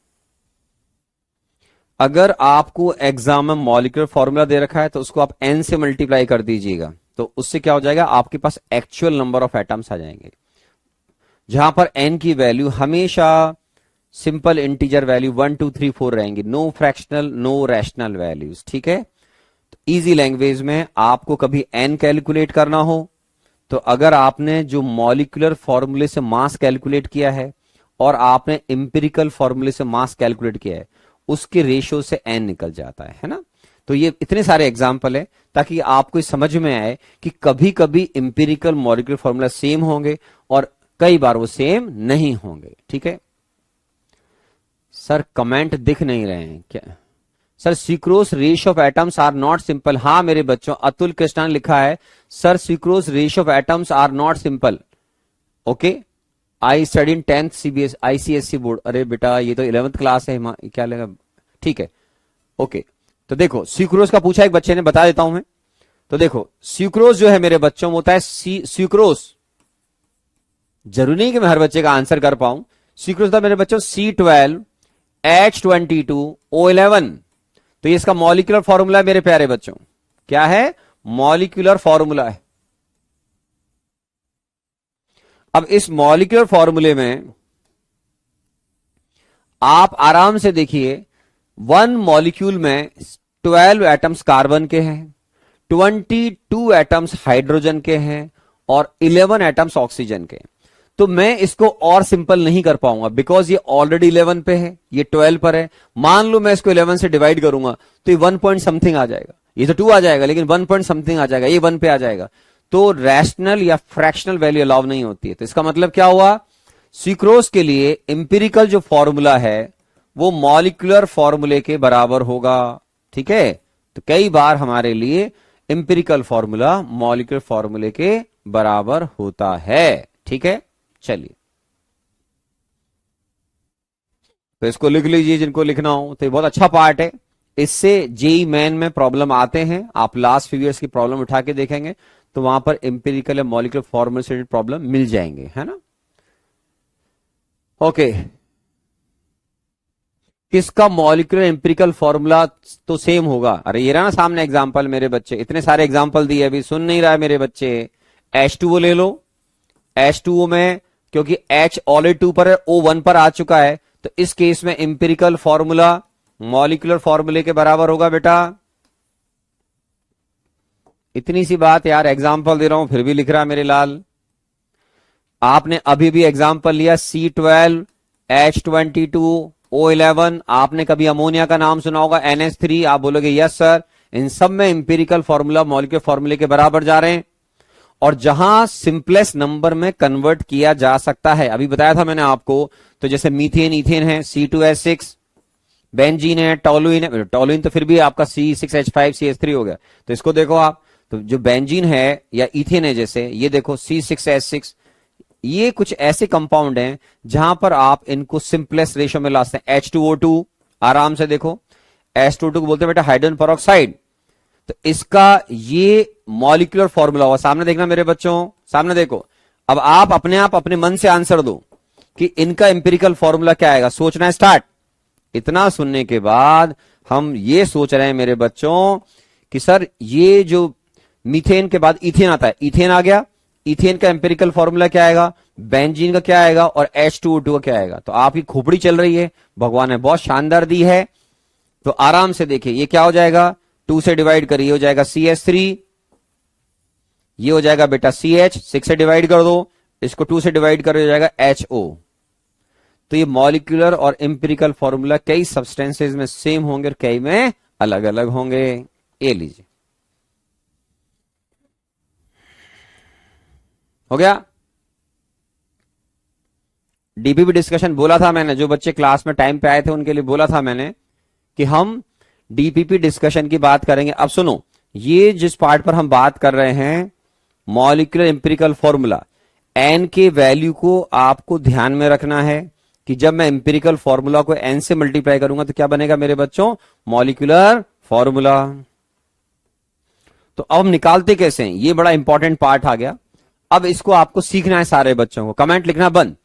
अगर आपको एग्जाम में मॉलिक्यूलर फॉर्मूला दे रखा है तो उसको आप n से मल्टीप्लाई कर दीजिएगा, तो उससे क्या हो जाएगा, आपके पास एक्चुअल नंबर ऑफ एटम्स आ जाएंगे, जहां पर n की वैल्यू हमेशा सिंपल इंटीजर वैल्यू 1 2 3 4 रहेंगी, no fractional no rational values. ठीक है, तो इजी लैंग्वेज में आपको कभी n कैलकुलेट करना हो तो अगर आपने जो मॉलिक्यूलर फॉर्मूले से मास कैलकुलेट किया है और आपने इंपिरिकल फॉर्मूले से मास कैलकुलेट किया है, उसके रेशियो से n निकल जाता है ना। तो ये इतने सारे एग्जाम्पल है ताकि आपको समझ में आए कि कभी कभी इंपिरिकल मॉलिक्यूलर फॉर्मूला सेम होंगे और कई बार वो सेम नहीं होंगे। ठीक है सर, कमेंट दिख नहीं रहे हैं क्या sir? Sucrose ratio of atoms are not simple. हाँ मेरे बच्चों, अतुल कृष्णा ने लिखा है sir sucrose ratio of atoms are not simple. Okay, I study in 10th CBS ICSE बोर्ड। अरे बेटा ये तो 11th क्लास है, क्या लगा? ठीक है, ओके। तो देखो सुक्रोज का पूछा एक बच्चे ने, बता देता हूं मैं। तो देखो सुक्रोज जो है मेरे बच्चों होता है सुक्रोज, जरूरी नहीं कि मैं हर बच्चे का आंसर कर पाऊं। सुक्रोज था मेरे बच्चों C12H22O11। तो ये इसका मॉलिक्यूलर फॉर्मूला है मेरे प्यारे बच्चों, क्या है? मॉलिक्यूलर फॉर्मूला है। अब इस मॉलिक्यूलर फॉर्मूले में आप आराम से देखिए, 1 मॉलिक्यूल में 12 एटम्स कार्बन के हैं, 22 एटम्स हाइड्रोजन के हैं और 11 एटम्स ऑक्सीजन के। तो मैं इसको और सिंपल नहीं कर पाऊंगा बिकॉज ये ऑलरेडी 11 पे है, ये 12 पर है। मान लो मैं इसको 11 से डिवाइड करूंगा तो ये 1 पॉइंट समथिंग आ जाएगा, ये तो 2 आ जाएगा लेकिन 1 पॉइंट समथिंग आ जाएगा, ये 1 पे आ जाएगा। तो रैशनल या फ्रैक्शनल वैल्यू अलाउ नहीं होती है। तो इसका मतलब क्या हुआ, सुक्रोज के लिए इंपिरिकल जो फॉर्मूला है वो मॉलिक्यूलर फॉर्मूले के बराबर होगा। ठीक है, तो कई बार हमारे लिए इंपिरिकल फॉर्मूला मॉलिक्यूलर फॉर्मूले के बराबर होता है। ठीक है, चलिए तो इसको लिख लीजिए जिनको लिखना हो। तो ये बहुत अच्छा पार्ट है, इससे जेई मेन में प्रॉब्लम आते हैं। आप लास्ट फ्यू ईयर्स की प्रॉब्लम उठा के देखेंगे तो वहां पर इंपिरिकल या मॉलिक्यूलर फॉर्मूला से प्रॉब्लम मिल जाएंगे, है ना। ओके, किसका मॉलिक्यूलर इंपिरिकल फॉर्मूला तो सेम होगा? अरे ये रहा ना सामने एग्जांपल मेरे बच्चे, इतने सारे एग्जांपल दिए, अभी सुन नहीं रहा है मेरे बच्चे। H2O ले लो, H2O में क्योंकि H ऑलरेडी 2 पर है, O 1 पर आ चुका है, तो इस केस में इंपिरिकल फॉर्मूला मॉलिक्यूलर फॉर्मूले के बराबर होगा बेटा इतनी सी बात यार, एग्जाम्पल दे रहा हूं फिर भी लिख रहा है मेरे लाल। आपने अभी भी एग्जाम्पल लिया C12H22O11। आपने कभी अमोनिया का नाम सुना होगा NH3, आप बोलोगे यस सर। इन सब में इंपेरिकल फॉर्मूला मॉलिक्यूलर फॉर्मूले के बराबर जा रहे हैं, और जहां सिंपलेस्ट नंबर में कन्वर्ट किया जा सकता है, अभी बताया था मैंने आपको। तो जैसे मीथेन इथेन है C2H6, बेंजीन है, टोलुइन है, टोलुइन तो फिर भी आपका C6H5CH3 हो गया। तो इसको देखो आप, तो जो बेंजीन है या इथेन है, जैसे ये देखो C6H6, ये कुछ ऐसे कंपाउंड हैं जहां पर आप इनको सिंपलेस्ट रेशियो में ला सकते हैं। H2O2 आराम से देखो, H2O2 को बोलते हैं बेटा हाइड्रोजन पेरोक्साइड। तो इसका ये मॉलिक्यूलर फॉर्मूला होगा, सामने देखना मेरे बच्चों, सामने देखो। अब आप अपने मन से आंसर दो कि इनका एम्पिरिकल फॉर्मूला क्या आएगा, सोचना स्टार्ट। इतना सुनने के बाद हम ये सोच रहे हैं मेरे बच्चों कि सर ये जो मीथेन के बाद इथेन आता है, इथेन आ गया, इथेन का एम्पिरिकल फॉर्मूला क्या आएगा, बेंजीन का क्या आएगा, और H2O2 का क्या आएगा। तो आपकी खोपड़ी चल रही है, भगवान ने बहुत शानदार दी है। तो आराम से देखिए, ये क्या हो जाएगा, 2 से डिवाइड करिए हो जाएगा CH3, ये हो जाएगा बेटा CH, 6 से डिवाइड कर दो, इसको 2 से डिवाइड कर हो जाएगा HO। तो ये मॉलिक्यूलर और एम्पिरिकल फॉर्मूला कई सब्सटेंसेस में सेम होंगे और कई में अलग अलग होंगे। ये लीजिए, हो गया। डीपीपी डिस्कशन बोला था मैंने, जो बच्चे क्लास में टाइम पे आए थे उनके लिए बोला था मैंने कि हम डीपीपी डिस्कशन की बात करेंगे। अब सुनो, ये जिस पार्ट पर हम बात कर रहे हैं मॉलिक्यूलर एम्पिरिकल फॉर्मूला, एन के वैल्यू को आपको ध्यान में रखना है कि जब मैं एम्पिरिकल फॉर्मूला को एन से मल्टीप्लाई करूंगा तो क्या बनेगा मेरे बच्चों, मॉलिक्यूलर फॉर्मूला। तो अब हम निकालते कैसे हैं, ये बड़ा इंपॉर्टेंट पार्ट आ गया। अब इसको आपको सीखना है सारे बच्चों को। कमेंट लिखना बंद,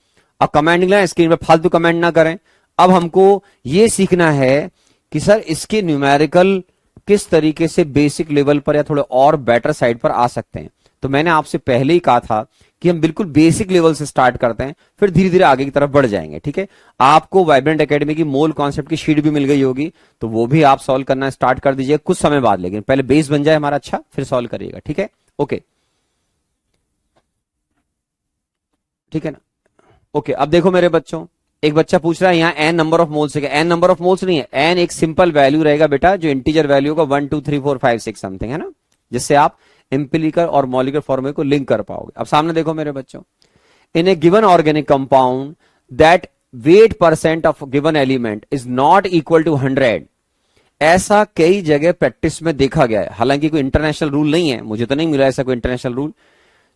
अब कमेंट लिखना स्क्रीन पे, फालतू कमेंट ना करें। अब हमको ये सीखना है कि सर इसके न्यूमेरिकल किस तरीके से बेसिक लेवल पर या थोड़े और बेटर साइड पर आ सकते हैं। तो मैंने आपसे पहले ही कहा था कि हम बिल्कुल बेसिक लेवल से स्टार्ट करते हैं, फिर धीरे धीरे आगे की तरफ बढ़ जाएंगे। ठीक है, आपको वाइब्रेंट एकेडमी की मोल कॉन्सेप्ट की शीट भी मिल गई होगी, तो वो भी आप सॉल्व करना स्टार्ट कर दीजिए कुछ समय बाद, लेकिन पहले बेस बन जाए हमारा अच्छा, फिर सॉल्व करिएगा। ठीक है, ओके, ठीक है ना। ओके, अब देखो मेरे बच्चों, एक बच्चा पूछ रहा है यहाँ एन नंबर ऑफ मोल्स है। एन नंबर ऑफ मोल्स नहीं है, एन एक सिंपल वैल्यू रहेगा बेटा, जो इंटीजर वैल्यू का 1 2 3 4 5 6 समथिंग है ना, जिससे आप एम्पिरिकल और मॉलिक्यूलर फॉर्मूले को लिंक कर पाओगे। अब सामने देखो मेरे बच्चों, in a given organic compound that weight % of given element is not equal to 100। ऐसा कई जगह प्रैक्टिस में देखा गया है, हालांकि कोई इंटरनेशनल रूल नहीं है, मुझे तो नहीं मिला ऐसा कोई इंटरनेशनल रूल,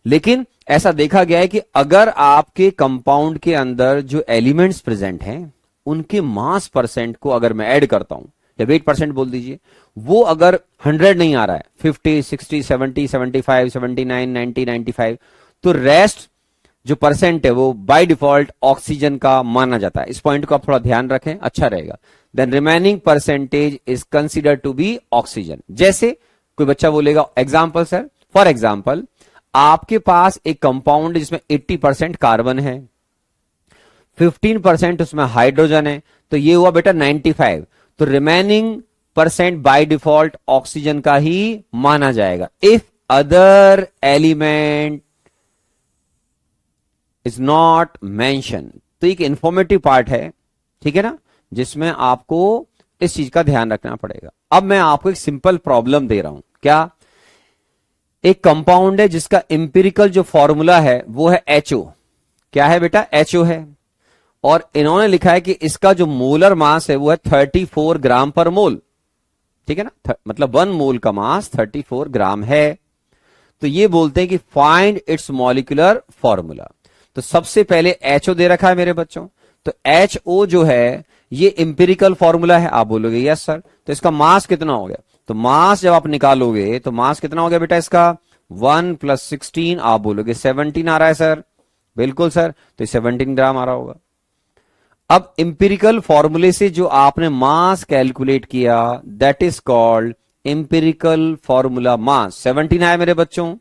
लेकिन ऐसा देखा गया है कि अगर आपके कंपाउंड के अंदर जो एलिमेंट्स प्रेजेंट हैं उनके मास % को अगर मैं ऐड करता हूं, या वेट % बोल दीजिए, वो अगर 100 नहीं आ रहा है, 50 60 70 75 79 90 95, तो रेस्ट जो % है वो बाय डिफॉल्ट ऑक्सीजन का माना जाता है। इस पॉइंट को आप थोड़ा ध्यान रखें, अच्छा रहेगा। Then remaining % is consider to be oxygen. जैसे कोई बच्चा बोलेगा एग्जाम्पल सर, फॉर एग्जाम्पल आपके पास एक कंपाउंड है जिसमें 80% कार्बन है, 15% उसमें हाइड्रोजन है, तो ये हुआ बेटा 95। तो रिमेनिंग % बाय डिफॉल्ट ऑक्सीजन का ही माना जाएगा if other element is not mention. तो एक इंफॉर्मेटिव पार्ट है, ठीक है ना, जिसमें आपको इस चीज का ध्यान रखना पड़ेगा। अब मैं आपको एक सिंपल प्रॉब्लम दे रहा हूं, क्या, एक कंपाउंड है जिसका इंपिरिकल जो फॉर्मूला है वो है HO। क्या है बेटा, HO है, और इन्होंने लिखा है कि इसका जो मोलर मास है वो है 34 ग्राम पर मोल। ठीक है ना, मतलब 1 मोल का मास 34 ग्राम है। तो ये बोलते हैं कि फाइंड इट्स मॉलिक्यूलर फॉर्मूला। तो सबसे पहले HO दे रखा है मेरे बच्चों, तो HO जो है ये इंपिरिकल फॉर्मूला है, आप बोलोगे यस सर। तो इसका मास कितना हो गया, तो मास जब आप निकालोगे तो मास कितना हो गया बेटा इसका, 1 + 16, आप बोलोगे 17 आ रहा है सर, बिल्कुल सर, तो 17 ग्राम आ रहा होगा। अब इंपिरिकल फॉर्मूले से जो आपने मास कैलकुलेट किया that is called empirical formula mass, 17 है मेरे बच्चों।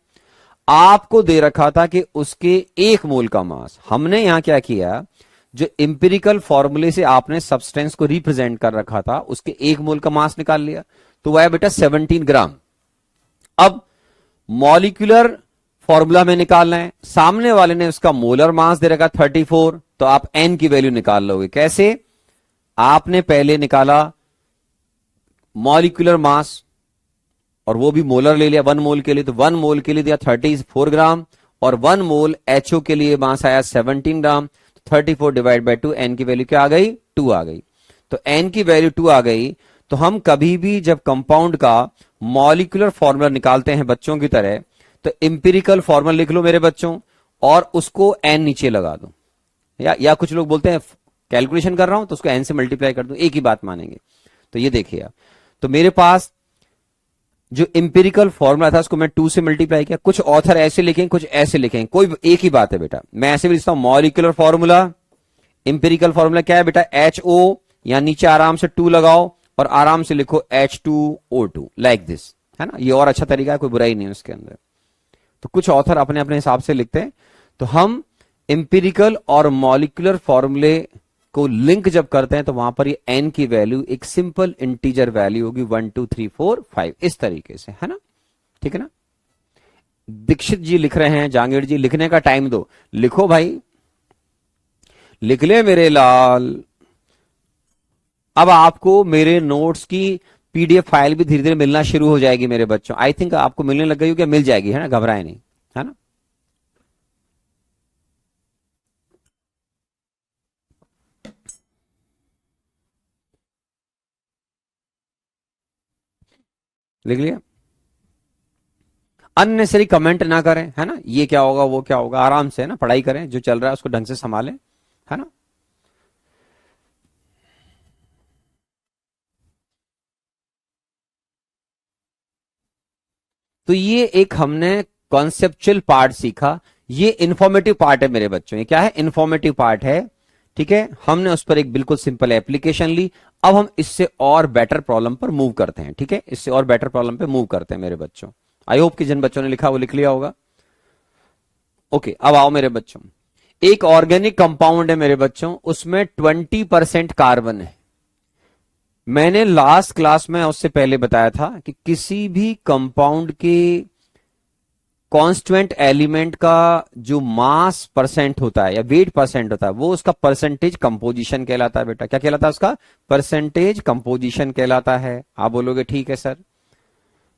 आपको दे रखा था कि उसके 1 मोल का मास, हमने यहां क्या किया, जो इंपिरिकल फॉर्मूले से आपने सब्सटेंस को रिप्रेजेंट कर रखा था उसके 1 मोल का मास निकाल लिया, तो वह है बेटा 17 ग्राम। अब मॉलिक्यूलर फॉर्मूला में निकालना है, सामने वाले ने उसका मोलर मास दे रखा 34, तो आप एन की वैल्यू निकाल लोगे। कैसे? आपने पहले निकाला मॉलिक्यूलर मास और वो भी मोलर ले लिया 1 मोल के लिए, तो 1 मोल के लिए दिया 34 ग्राम और 1 मोल एचओ के लिए मास आया 17 ग्राम। तो 34 डिवाइड बाई 2, एन की वैल्यू क्या आ गई? 2 आ गई। तो एन की वैल्यू 2 आ गई। तो हम कभी भी जब कंपाउंड का मॉलिक्यूलर फॉर्मूला निकालते हैं बच्चों की तरह, तो इंपिरिकल फॉर्मूला लिख लो मेरे बच्चों और उसको एन नीचे लगा दो, या कुछ लोग बोलते हैं कैलकुलेशन कर रहा हूं तो उसको एन से मल्टीप्लाई कर दो, एक ही बात मानेंगे। तो ये देखिए आप, तो मेरे पास जो इंपिरिकल फॉर्मूला था उसको मैं 2 से मल्टीप्लाई किया। कुछ ऑथर ऐसे लिखेंगे, कुछ ऐसे लिखेंगे, कोई एक ही बात है बेटा। मैं ऐसे भी लिखता हूं मॉलिक्यूलर फॉर्मूला, इंपिरिकल फॉर्मूला क्या है बेटा? HO, या नीचे आराम से 2 लगाओ और आराम से लिखो H2O2 लाइक दिस, है ना? ये और अच्छा तरीका है, कोई बुराई नहीं है उसके अंदर। तो कुछ ऑथर अपने अपने हिसाब से लिखते हैं। तो हम इंपिरिकल और मॉलिक्यूलर फॉर्मूले को लिंक जब करते हैं तो वहां पर ये एन की वैल्यू एक सिंपल इंटीजर वैल्यू होगी 1 2 3 4 5 इस तरीके से, है ना? ठीक है ना? दीक्षित जी लिख रहे हैं, जहांगीर जी लिखने का टाइम दो, लिखो भाई, लिख ले मेरे लाल। अब आपको मेरे नोट्स की पीडीएफ फाइल भी धीरे धीरे मिलना शुरू हो जाएगी मेरे बच्चों। आई थिंक आपको मिलने लग गई हो, क्या मिल जाएगी, है ना? घबराए नहीं, है ना? लिख लिया? अननेसेसरी कमेंट ना करें, है ना? ये क्या होगा, वो क्या होगा, आराम से, है ना? पढ़ाई करें, जो चल रहा है उसको ढंग से संभालें, है ना? तो ये एक हमने कॉन्सेप्चुअल पार्ट सीखा। ये इंफॉर्मेटिव पार्ट है मेरे बच्चों, ये क्या है? इंफॉर्मेटिव पार्ट है। ठीक है, हमने उस पर एक बिल्कुल सिंपल एप्लीकेशन ली। अब हम इससे और बेटर प्रॉब्लम पर मूव करते हैं। ठीक है, इससे और बेटर प्रॉब्लम पे मूव करते हैं मेरे बच्चों। आई होप कि जिन बच्चों ने लिखा वो लिख लिया होगा। ओके, अब आओ मेरे बच्चों, एक ऑर्गेनिक कंपाउंड है मेरे बच्चों, उसमें 20% कार्बन है। मैंने लास्ट क्लास में उससे पहले बताया था कि किसी भी कंपाउंड के कांस्टेंट एलिमेंट का जो मास परसेंट होता है या वेट परसेंट होता है, वो उसका परसेंटेज कंपोजिशन कहलाता है बेटा। क्या कहलाता है उसका? परसेंटेज कंपोजिशन कहलाता है। आप बोलोगे ठीक है सर।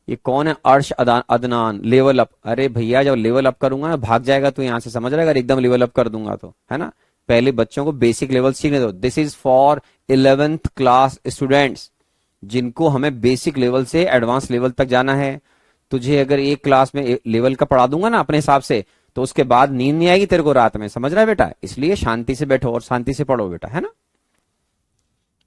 ये कौन है? अर्श अदनान, लेवल अप। अरे भैया, जब लेवल अप करूंगा ना भाग जाएगा तो यहां से, समझ रहा है? अगर एकदम लेवल अप कर दूंगा तो, है ना? पहले बच्चों को बेसिक लेवल सीखने दो। This is for 11th class students, जिनको हमें बेसिक लेवल से एडवांस लेवल तक जाना है। तुझे अगर एक क्लास में लेवल का पढ़ा दूंगा ना अपने हिसाब से, तो उसके बाद नींद नहीं आएगी तेरे को रात में, समझ रहा है बेटा? इसलिए शांति से बैठो और शांति से पढ़ो बेटा, है ना?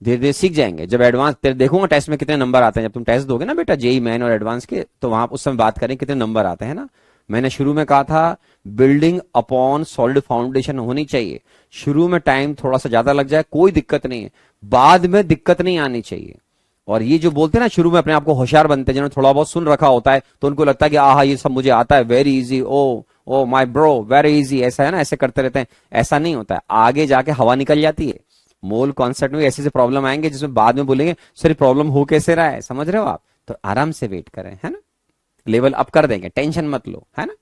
धीरे धीरे सीख जाएंगे। जब एडवांस तेरे देखूंगा टेस्ट में कितने नंबर आते हैं, जब तुम टेस्ट दोगे ना बेटा जेई मेन और एडवांस के, तो वहां उस समय बात करें कितने नंबर आते हैं ना। मैंने शुरू में कहा था बिल्डिंग अपॉन सॉलिड फाउंडेशन होनी चाहिए। शुरू में टाइम थोड़ा सा ज्यादा लग जाए कोई दिक्कत नहीं है, बाद में दिक्कत नहीं आनी चाहिए। और ये जो बोलते हैं ना शुरू में अपने आप को होशियार बनते हैं, जिन्होंने थोड़ा बहुत सुन रखा होता है तो उनको लगता है कि आहा ये सब मुझे आता है, very easy, oh my bro very easy, ऐसा है ना, ऐसे करते रहते हैं। ऐसा नहीं होता है, आगे जाके हवा निकल जाती है। मोल कॉन्सेप्ट में ऐसे ऐसे प्रॉब्लम आएंगे जिसमें बाद में बोलेंगे सर प्रॉब्लम हो कैसे रहा है, समझ रहे हो आप? तो आराम से वेट करें, है ना? लेवल अप कर देंगे, टेंशन मत लो, है ना?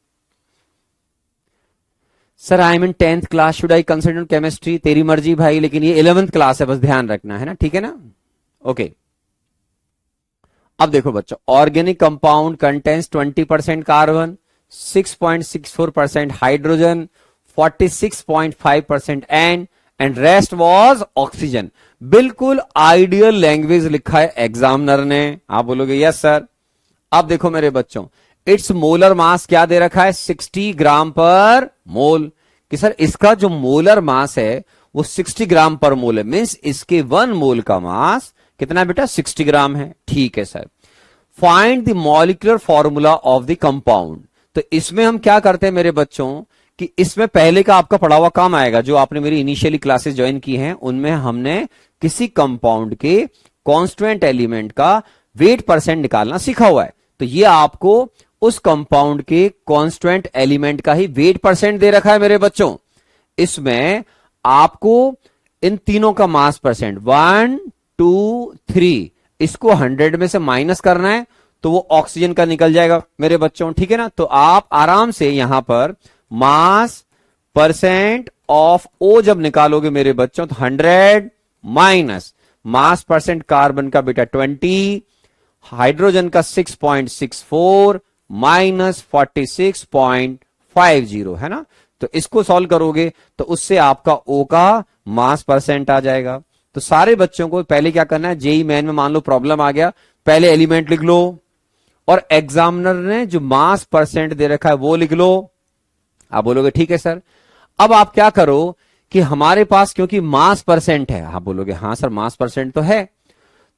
Sir I am in 10th class, should I consider chemistry? तेरी मर्जी भाई, लेकिन ये 11th क्लास है, बस ध्यान रखना, है ना? ठीक है ना? ओके, अब देखो बच्चों, organic compound contains 20% carbon, 6.64% hydrogen, 46.5% and rest was oxygen. बिल्कुल आइडियल लैंग्वेज लिखा है एग्जामिनर ने। आप बोलोगे यस सर। अब देखो मेरे बच्चों, इट्स मोलर मास क्या दे रखा है? 60 ग्राम पर मोल। कि सर इसका जो मोलर मास है वो 60 ग्राम पर मोल है, मीन्स इसके 1 मोल का मास कितना बेटा? 60 ग्राम है। ठीक है sir. Find the molecular formula of the compound. तो इसमें हम क्या करते हैं मेरे बच्चों कि इसमें पहले का आपका पढ़ा हुआ काम आएगा, जो आपने मेरी इनिशियली क्लासेस ज्वाइन की हैं उनमें हमने किसी कंपाउंड के कांस्टेंट एलिमेंट का वेट परसेंट निकालना सीखा हुआ है। तो ये आपको उस कंपाउंड के कांस्टेंट एलिमेंट का ही वेट परसेंट दे रखा है मेरे बच्चों। इसमें आपको इन तीनों का मास परसेंट 1 2 3 इसको 100 में से माइनस करना है, तो वो ऑक्सीजन का निकल जाएगा मेरे बच्चों, ठीक है ना। तो आप आराम से यहां पर मास परसेंट ऑफ O जब निकालोगे मेरे बच्चों, तो 100 माइनस मास परसेंट कार्बन का बेटा 20, हाइड्रोजन का 6.64 माइनस 46.50 है ना। तो इसको सॉल्व करोगे तो उससे आपका O का मास परसेंट आ जाएगा। तो सारे बच्चों को पहले क्या करना है, जेई मेन में मान लो प्रॉब्लम आ गया, पहले एलिमेंट लिख लो और एग्जामिनर ने जो मास परसेंट दे रखा है वो लिख लो। आप बोलोगे ठीक है सर। अब आप क्या करो कि हमारे पास क्योंकि मास परसेंट है, आप बोलोगे हाँ सर मास परसेंट तो है,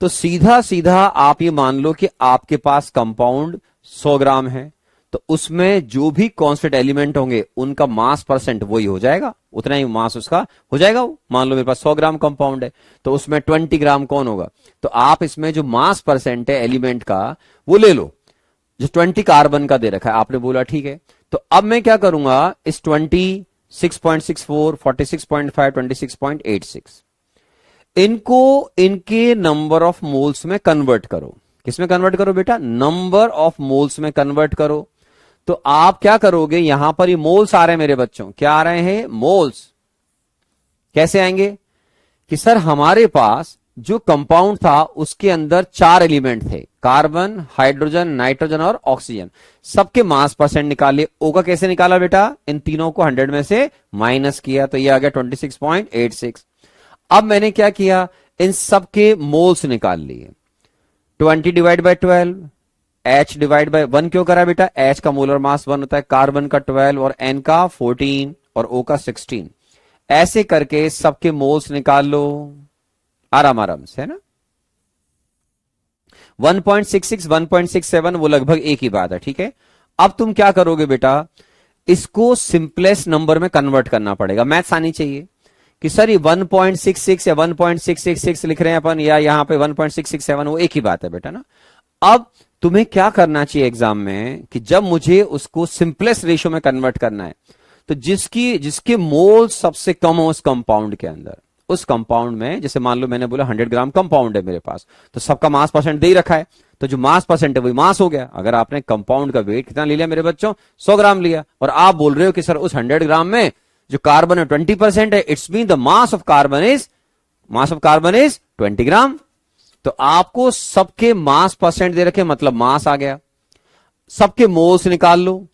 तो सीधा सीधा आप ये मान लो कि आपके पास कंपाउंड 100 ग्राम है, तो उसमें जो भी कांस्टेंट एलिमेंट होंगे उनका मास परसेंट वही हो जाएगा, उतना ही मास उसका हो जाएगा। वो मान लो मेरे पास 100 ग्राम कंपाउंड है, तो उसमें 20 ग्राम कौन होगा, तो आप इसमें जो मास परसेंट है एलिमेंट का वो ले लो जो 20 कार्बन का दे रखा है। आपने बोला ठीक है, तो अब मैं क्या करूंगा, इस 20, 6.64, 46.5, 26.86 इनको इनके नंबर ऑफ मोल्स में कन्वर्ट करो। किसमें कन्वर्ट करो बेटा, नंबर ऑफ मोल्स में कन्वर्ट करो। तो आप क्या करोगे, यहां पर ये मोल्स आ रहे हैं मेरे बच्चों, क्या आ रहे हैं, मोल्स। कैसे आएंगे कि सर हमारे पास जो कंपाउंड था उसके अंदर 4 एलिमेंट थे, कार्बन, हाइड्रोजन, नाइट्रोजन और ऑक्सीजन, सबके मास परसेंट निकालिए। ओ का कैसे निकाला बेटा, इन तीनों को 100 में से माइनस किया, तो ये आ गया 26.86। अब मैंने क्या किया, इन सबके मोल्स निकाल लिए। 20 divide by 12, H divide by 1 क्यों करा बेटा, H का मोलर मास 1 होता है, कार्बन का 12 और N का 14 और O का 16। ऐसे करके सबके मोल्स निकाल लो आराम आराम से, है ना। 1.66, 1.67 वो लगभग एक ही बात है, ठीक है। अब तुम क्या करोगे बेटा, इसको सिंपलेस्ट नंबर में कन्वर्ट करना पड़ेगा। मैथ्स आनी चाहिए कि सर ये 1.66 या 1.666 लिख रहे हैं अपन, या यहां पे 1.667, वो एक ही बात है बेटा ना। अब तुम्हें क्या करना चाहिए एग्जाम में कि जब मुझे उसको सिंपलेस्ट रेशियो में कन्वर्ट करना है, तो जिसके मोल सबसे कम हो उस कंपाउंड के अंदर, उस कंपाउंड में, जैसे मान लो मैंने बोला 100 ग्राम कंपाउंड है मेरे पास, तो सबका मास परसेंट दे ही रखा है, तो जो मास परसेंट है वही मास हो गया। अगर आपने कंपाउंड का वेट कितना ले लिया मेरे बच्चों, 100 ग्राम लिया, और आप बोल रहे हो कि सर उस 100 ग्राम में जो कार्बन है 20% है, it's mean the mass of carbon is 20 ग्राम। तो आपको सबके मास परसेंट दे रखे, मतलब मास आ गया। सबके मोल्स निकाल लो।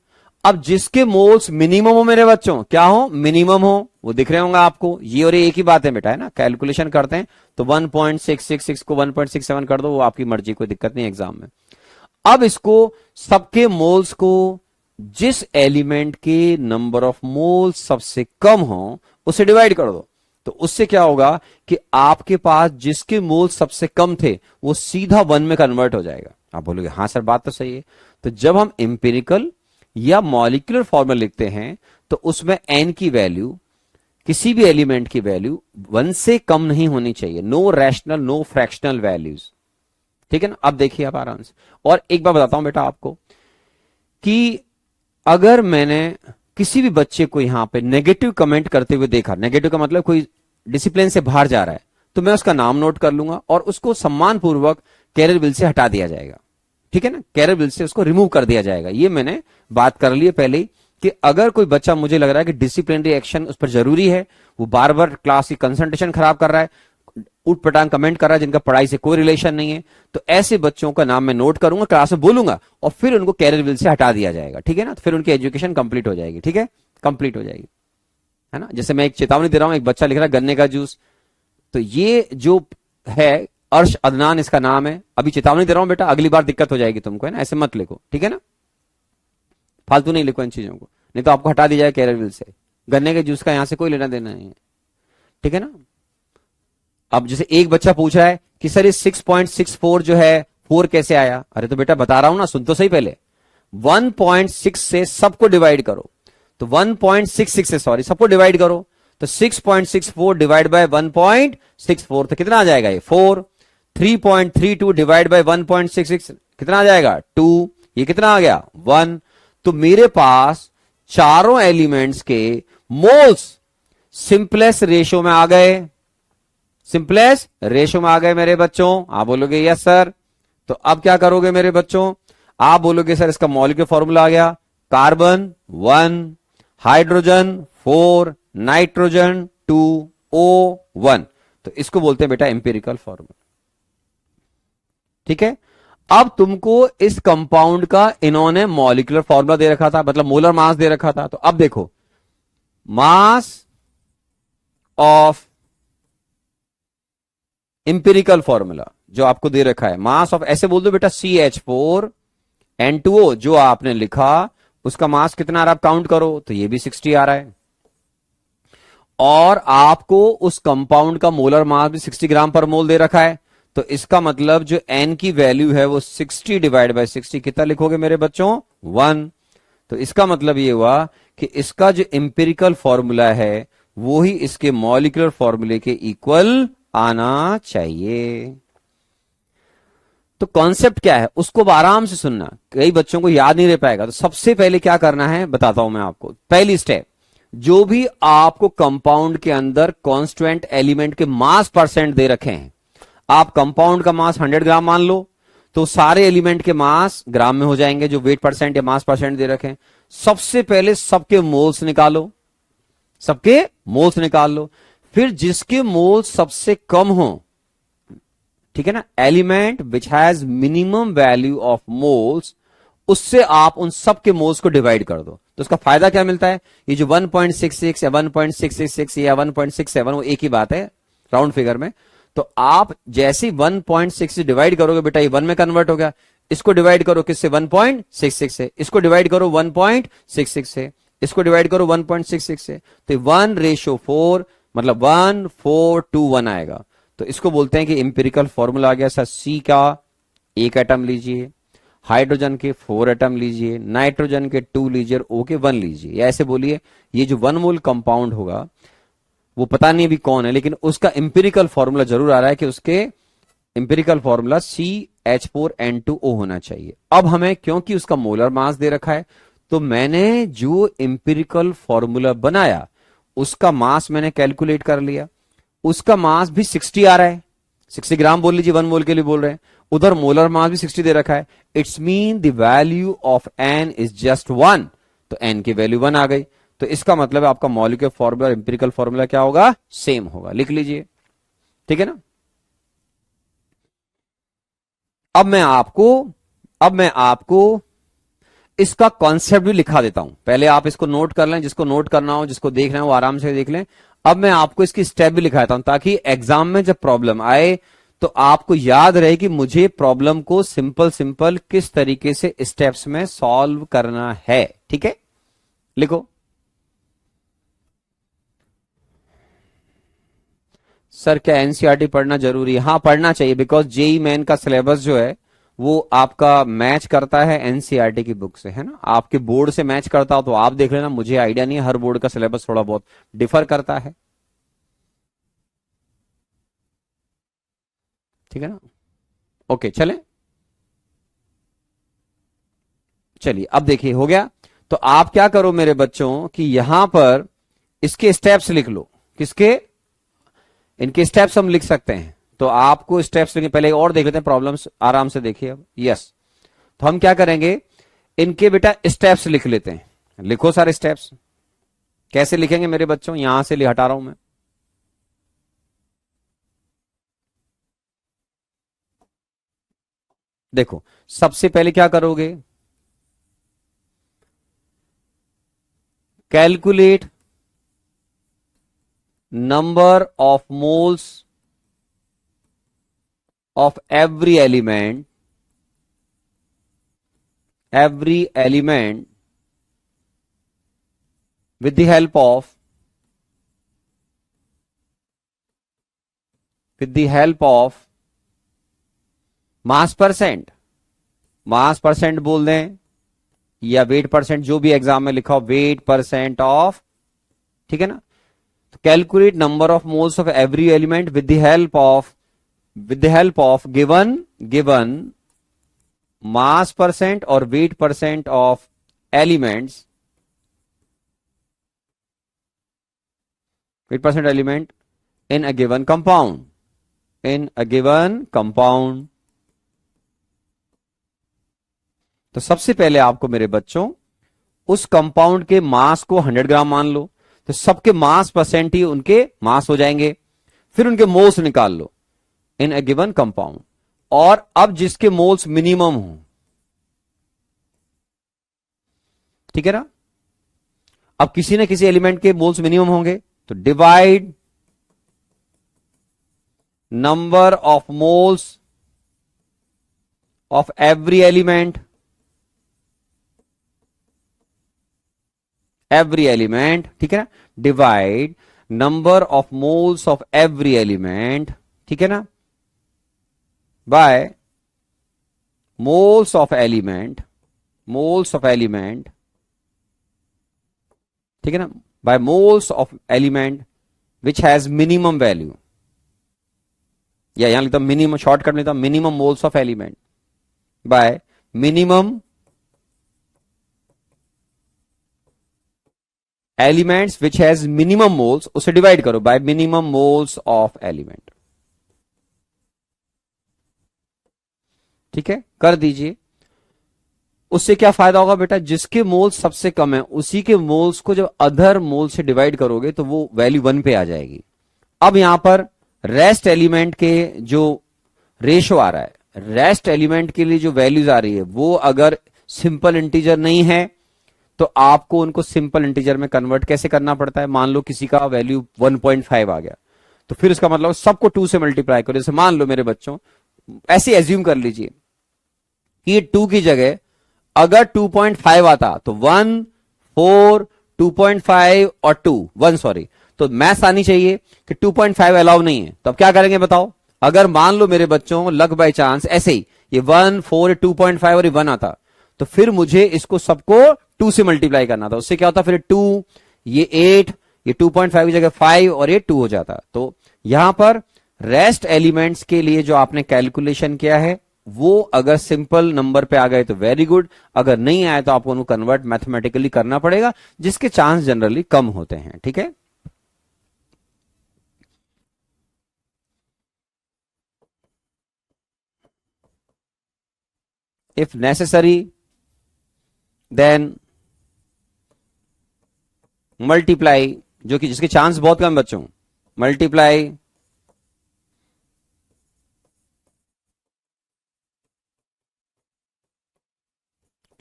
अब जिसके मोल्स मिनिमम हो मेरे बच्चों, क्या हो, मिनिमम हो, वो दिख रहे होंगे आपको, ये और ये एक ही बात है बेटा, है ना। कैलकुलेशन करते हैं तो 1.666 को 1.67 कर दो, वो आपकी मर्जी, कोई दिक्कत नहीं एग्जाम में। अब इसको सबके मोल्स को जिस एलिमेंट के नंबर ऑफ मोल्स सबसे कम हो उसे डिवाइड कर दो। तो उससे क्या होगा कि आपके पास जिसके मोल्स सबसे कम थे वो सीधा 1 में कन्वर्ट हो जाएगा। आप बोलोगे हाँ सर बात तो सही है। तो जब हम एम्पिरिकल या मॉलिक्यूलर फॉर्मूला लिखते हैं तो उसमें n की वैल्यू, किसी भी एलिमेंट की वैल्यू 1 से कम नहीं होनी चाहिए। No rational, no fractional values, ठीक है ना। अब देखिए आप आराम से, और एक बार बताता हूं बेटा आपको कि अगर मैंने किसी भी बच्चे को यहां पे नेगेटिव कमेंट करते हुए देखा, नेगेटिव का मतलब कोई डिसिप्लिन से बाहर जा रहा है, तो मैं उसका नाम नोट कर लूंगा और उसको सम्मान पूर्वक कैरियर बिल से हटा दिया जाएगा, ठीक है ना। कैरियर बिल से उसको रिमूव कर दिया जाएगा। ये मैंने बात कर ली है पहले ही कि अगर कोई बच्चा मुझे लग रहा है कि डिसिप्लिनरी एक्शन उस पर जरूरी है, वो बार बार क्लास की कंसंट्रेशन खराब कर रहा है, उठ पटांग कमेंट कर रहा है जिनका पढ़ाई से कोई रिलेशन नहीं है, तो ऐसे बच्चों का नाम मैं नोट करूंगा, क्लास में बोलूंगा और फिर उनको कैरियर बिल से हटा दिया जाएगा, ठीक है ना। तो फिर उनकी एजुकेशन कंप्लीट हो जाएगी, ठीक है, कंप्लीट हो जाएगी, है ना। जैसे मैं एक चेतावनी दे रहा हूं, एक बच्चा लिख रहा है गन्ने का जूस, तो ये जो है अर्श अदनान इसका नाम है, अभी चेतावनी दे रहा हूं बेटा, अगली बार दिक्कत हो जाएगी तुमको, है ना। ऐसे मत लिखो, ठीक है ना, फालतू नहीं लिखो इन चीजों को, नहीं तो आपको हटा दिया जाए कैरियर बिल से। गन्ने के जूस का यहां से कोई लेना देना नहीं है, ठीक है ना। अब जैसे एक बच्चा पूछ रहा है कि सर ये 6.64 जो है 4 कैसे आया, अरे तो बेटा बता रहा हूं ना, सुन तो सही पहले। 1.6 से सबको डिवाइड करो, तो 1.66 से सॉरी सबको डिवाइड करो, तो 6.64 डिवाइड बाय 1.64 तो कितना आ जाएगा ये 4। 3.32 डिवाइड बाय 1.66 कितना आ जाएगा 2। ये कितना आ गया 1। तो मेरे पास चारों एलिमेंट्स के मोल्स सिंपलेस्ट रेशियो में आ गए, सिंपलेस्ट रेशियो में आ गए मेरे बच्चों। आप बोलोगे यस सर। तो अब क्या करोगे मेरे बच्चों, आप बोलोगे सर इसका मॉलिक्यूलर फॉर्मूला आ गया, कार्बन 1, हाइड्रोजन 4, नाइट्रोजन 2, O1। तो इसको बोलते हैं बेटा एम्पिरिकल फॉर्मूला। ठीक है, अब तुमको इस कंपाउंड का इन्होंने मॉलिक्यूलर फॉर्मूला दे रखा था, मतलब मोलर मास दे रखा था। तो अब देखो, मास ऑफ इंपिरिकल फॉर्मूला जो आपको दे रखा है, मास ऑफ, ऐसे बोल दो बेटा CH4N2O जो आपने लिखा, उसका मास कितना आ रहा है, आप काउंट करो तो ये भी 60 आ रहा है, और आपको उस कंपाउंड का मोलर मास भी 60 ग्राम पर मोल दे रखा है। तो इसका मतलब जो N की वैल्यू है वो 60 डिवाइड बाय 60 कितना लिखोगे मेरे बच्चों, 1। तो इसका मतलब ये हुआ कि इसका जो इंपिरिकल फॉर्मूला है वो ही इसके मॉलिक्यूलर फॉर्मूले के इक्वल आना चाहिए। तो कॉन्सेप्ट क्या है उसको आराम से सुनना, कई बच्चों को याद नहीं रह पाएगा। तो सबसे पहले क्या करना है बताता हूं मैं आपको। पहली स्टेप, जो भी आपको कंपाउंड के अंदर कांस्टेंट एलिमेंट के मास परसेंट दे रखे हैं, आप कंपाउंड का मास 100 ग्राम मान लो, तो सारे एलिमेंट के मास ग्राम में हो जाएंगे जो वेट परसेंट या मास परसेंट दे रखे हैं। सबसे पहले सबके मोल्स निकालो, सबके मोल्स निकाल लो, फिर जिसके मोल्स सबसे कम हो, ठीक है ना, element which has minimum value of moles, उससे आप उन सब के मोल्स को डिवाइड कर दो। तो उसका फायदा क्या मिलता है, ये जो 1.66 या 1.666 या 1.67 वो एक ही बात है राउंड फिगर में। तो आप जैसे ही 1.6 से डिवाइड करोगे बेटा, ये 1 में कन्वर्ट हो गया। इसको डिवाइड करो किससे, 1.66 से, इसको डिवाइड करो 1.66 से, इसको डिवाइड करो 1.66 से, तो 1:4 मतलब 1:4:1 आएगा। तो इसको बोलते हैं कि इंपिरिकल फॉर्मूला आ गया सर, C का 1 एटम लीजिए, हाइड्रोजन के 4 एटम लीजिए, नाइट्रोजन के 2 लीजिए, O के 1 लीजिए। या ऐसे बोलिए, ये जो 1 मोल कंपाउंड होगा वो पता नहीं अभी कौन है, लेकिन उसका इंपिरिकल फॉर्मूला जरूर आ रहा है कि उसके इंपिरिकल फॉर्मूला CH4N2O होना चाहिए। अब हमें क्योंकि उसका मोलर मास दे रखा है, तो मैंने जो इंपिरिकल फॉर्मूला बनाया उसका मास मैंने कैलकुलेट कर लिया, उसका मास भी 60 आ रहा है, 60 ग्राम बोल लीजिए, 1 मोल के लिए बोल रहे हैं, उधर मोलर मास भी 60 दे रखा है। It's mean the value of N is just 1, तो N की वैल्यू 1 आ गई। तो इसका मतलब है आपका मॉलिक्यूलर फॉर्मूला और इंपिरिकल फॉर्मूला क्या होगा, सेम होगा। लिख लीजिए, ठीक है ना। अब मैं आपको इसका कॉन्सेप्ट भी लिखा देता हूं, पहले आप इसको नोट कर लें, जिसको नोट करना हो, जिसको देखना है वो आराम से देख लें। अब मैं आपको इसकी स्टेप भी लिखा देता हूं ताकि एग्जाम में जब प्रॉब्लम आए तो आपको याद रहे कि मुझे प्रॉब्लम को सिंपल सिंपल किस तरीके से स्टेप्स में सॉल्व करना है। ठीक है, लिखो। सर क्या एनसीईआरटी पढ़ना जरूरी है? हाँ पढ़ना चाहिए, बिकॉज जेई मेन का सिलेबस जो है वो आपका मैच करता है एनसीईआरटी की बुक से, है ना। आपके बोर्ड से मैच करता हो तो आप देख लेना, मुझे आइडिया नहीं है, हर बोर्ड का सिलेबस थोड़ा बहुत डिफर करता है, ठीक है ना। ओके चलें, चलिए अब देखिए हो गया। तो आप क्या करो मेरे बच्चों कि यहां पर इसके स्टेप्स लिख लो। किसके, इनके स्टेप्स हम लिख सकते हैं, तो आपको स्टेप्स लिखने पहले और देख लेते हैं, प्रॉब्लम्स आराम से देखिए अब। यस, तो हम क्या करेंगे, इनके बेटा स्टेप्स लिख लेते हैं। लिखो सारे स्टेप्स। कैसे लिखेंगे मेरे बच्चों, यहां से हटा रहा हूं मैं। देखो सबसे पहले क्या करोगे, calculate number of moles of every element with the help of mass percent. Mass percent बोल दें या वेट परसेंट, जो भी एग्जाम में लिखा हो, वेट परसेंट ऑफ, ठीक है ना। तो calculate number of moles of every element with the help of given mass percent और weight percent of elements, weight percent element in a given compound. तो सबसे पहले आपको मेरे बच्चों उस कंपाउंड के मास को 100 ग्राम मान लो, तो सबके मास परसेंट ही उनके मास हो जाएंगे। फिर उनके मोल्स निकाल लो इन ए गिवन कंपाउंड, और अब जिसके मोल्स मिनिमम हो, ठीक है ना, अब किसी न किसी एलिमेंट के मोल्स मिनिमम होंगे, तो divide number of moles of every element, ठीक है ना, divide number of moles of every element, ठीक है ना, बाय मोल्स ऑफ एलिमेंट, ठीक है ना, by moles of element which has minimum value, या यहां लिखता हूं मिनिमम, शॉर्टकट में लिखता हूं minimum moles of element by minimum elements which has minimum moles, उसे डिवाइड करो by minimum moles of element. ठीक है, कर दीजिए। उससे क्या फायदा होगा बेटा, जिसके मोल्स सबसे कम है उसी के मोल्स को जब अदर मोल से डिवाइड करोगे तो वो वैल्यू 1 पे आ जाएगी। अब यहां पर रेस्ट एलिमेंट के जो रेशो आ रहा है, रेस्ट एलिमेंट के लिए जो वैल्यूज आ रही है वो अगर सिंपल इंटीजर नहीं है तो आपको उनको सिंपल इंटीजर में कन्वर्ट कैसे करना पड़ता है। मान लो किसी का वैल्यू 1.5 आ गया, तो फिर उसका मतलब सबको 2 से मल्टीप्लाई करो। जैसे मान लो मेरे बच्चों, ऐसे एज्यूम कर लीजिए कि 2 की जगह अगर 2.5 आता तो 1, 4, 2.5 और 2, 1 सॉरी, तो मैथ्स आनी चाहिए कि 2.5 अलाउ नहीं है। तो अब क्या करेंगे बताओ, अगर मान लो मेरे बच्चों लक बाय चांस ऐसे ही ये 1, 4, 2.5 और ये 1 आता, तो फिर मुझे इसको सबको 2 से मल्टीप्लाई करना था। उससे क्या होता, फिर 2, ये 8, ये 2.5 की जगह 5 और ये 2 हो जाता। तो यहां पर रेस्ट एलिमेंट्स के लिए जो आपने कैलकुलेशन किया है वो अगर सिंपल नंबर पे आ गए तो वेरी गुड, अगर नहीं आए तो आपको उनको कन्वर्ट मैथमेटिकली करना पड़ेगा, जिसके चांस जनरली कम होते हैं। ठीक है, इफ नेसेसरी देन मल्टीप्लाई, जो कि जिसके चांस बहुत कम बच्चों, multiply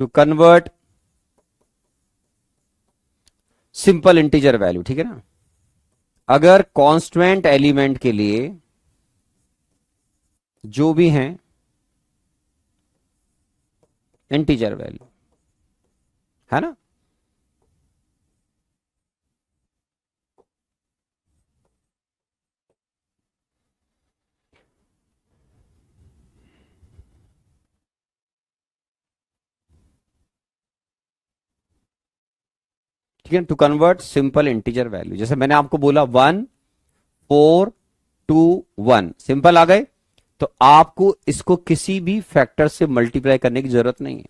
two convert simple integer value. ठीक है ना, अगर कांस्टेंट एलिमेंट के लिए जो भी हैं इंटीजर वैल्यू, है ना, ठीक है, to convert simple integer value. जैसे मैंने आपको बोला 1, 4, 2, 1 सिंपल आ गए, तो आपको इसको किसी भी फैक्टर से मल्टीप्लाई करने की जरूरत नहीं है।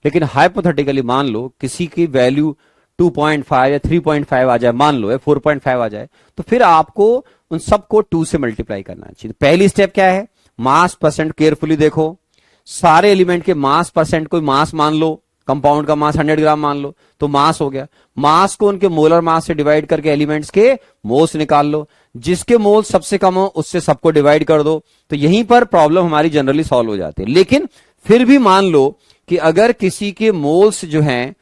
लेकिन हाइपोथेटिकली मान लो किसी की वैल्यू 2.5 या 3.5 आ जाए, मान लो या 4.5 आ जाए, तो फिर आपको उन सबको 2 से मल्टीप्लाई करना चाहिए। पहली स्टेप क्या है, मास परसेंट केयरफुली देखो, सारे एलिमेंट के मास परसेंट को मास मान लो, कंपाउंड का मास 100 ग्राम मान लो तो मास हो गया। मास को उनके मोलर मास से डिवाइड करके एलिमेंट्स के मोल्स निकाल लो, जिसके मोल सबसे कम हो उससे सबको डिवाइड कर दो। तो यहीं पर प्रॉब्लम हमारी जनरली सॉल्व हो जाती है। लेकिन फिर भी मान लो कि अगर किसी के मोल्स जो हैं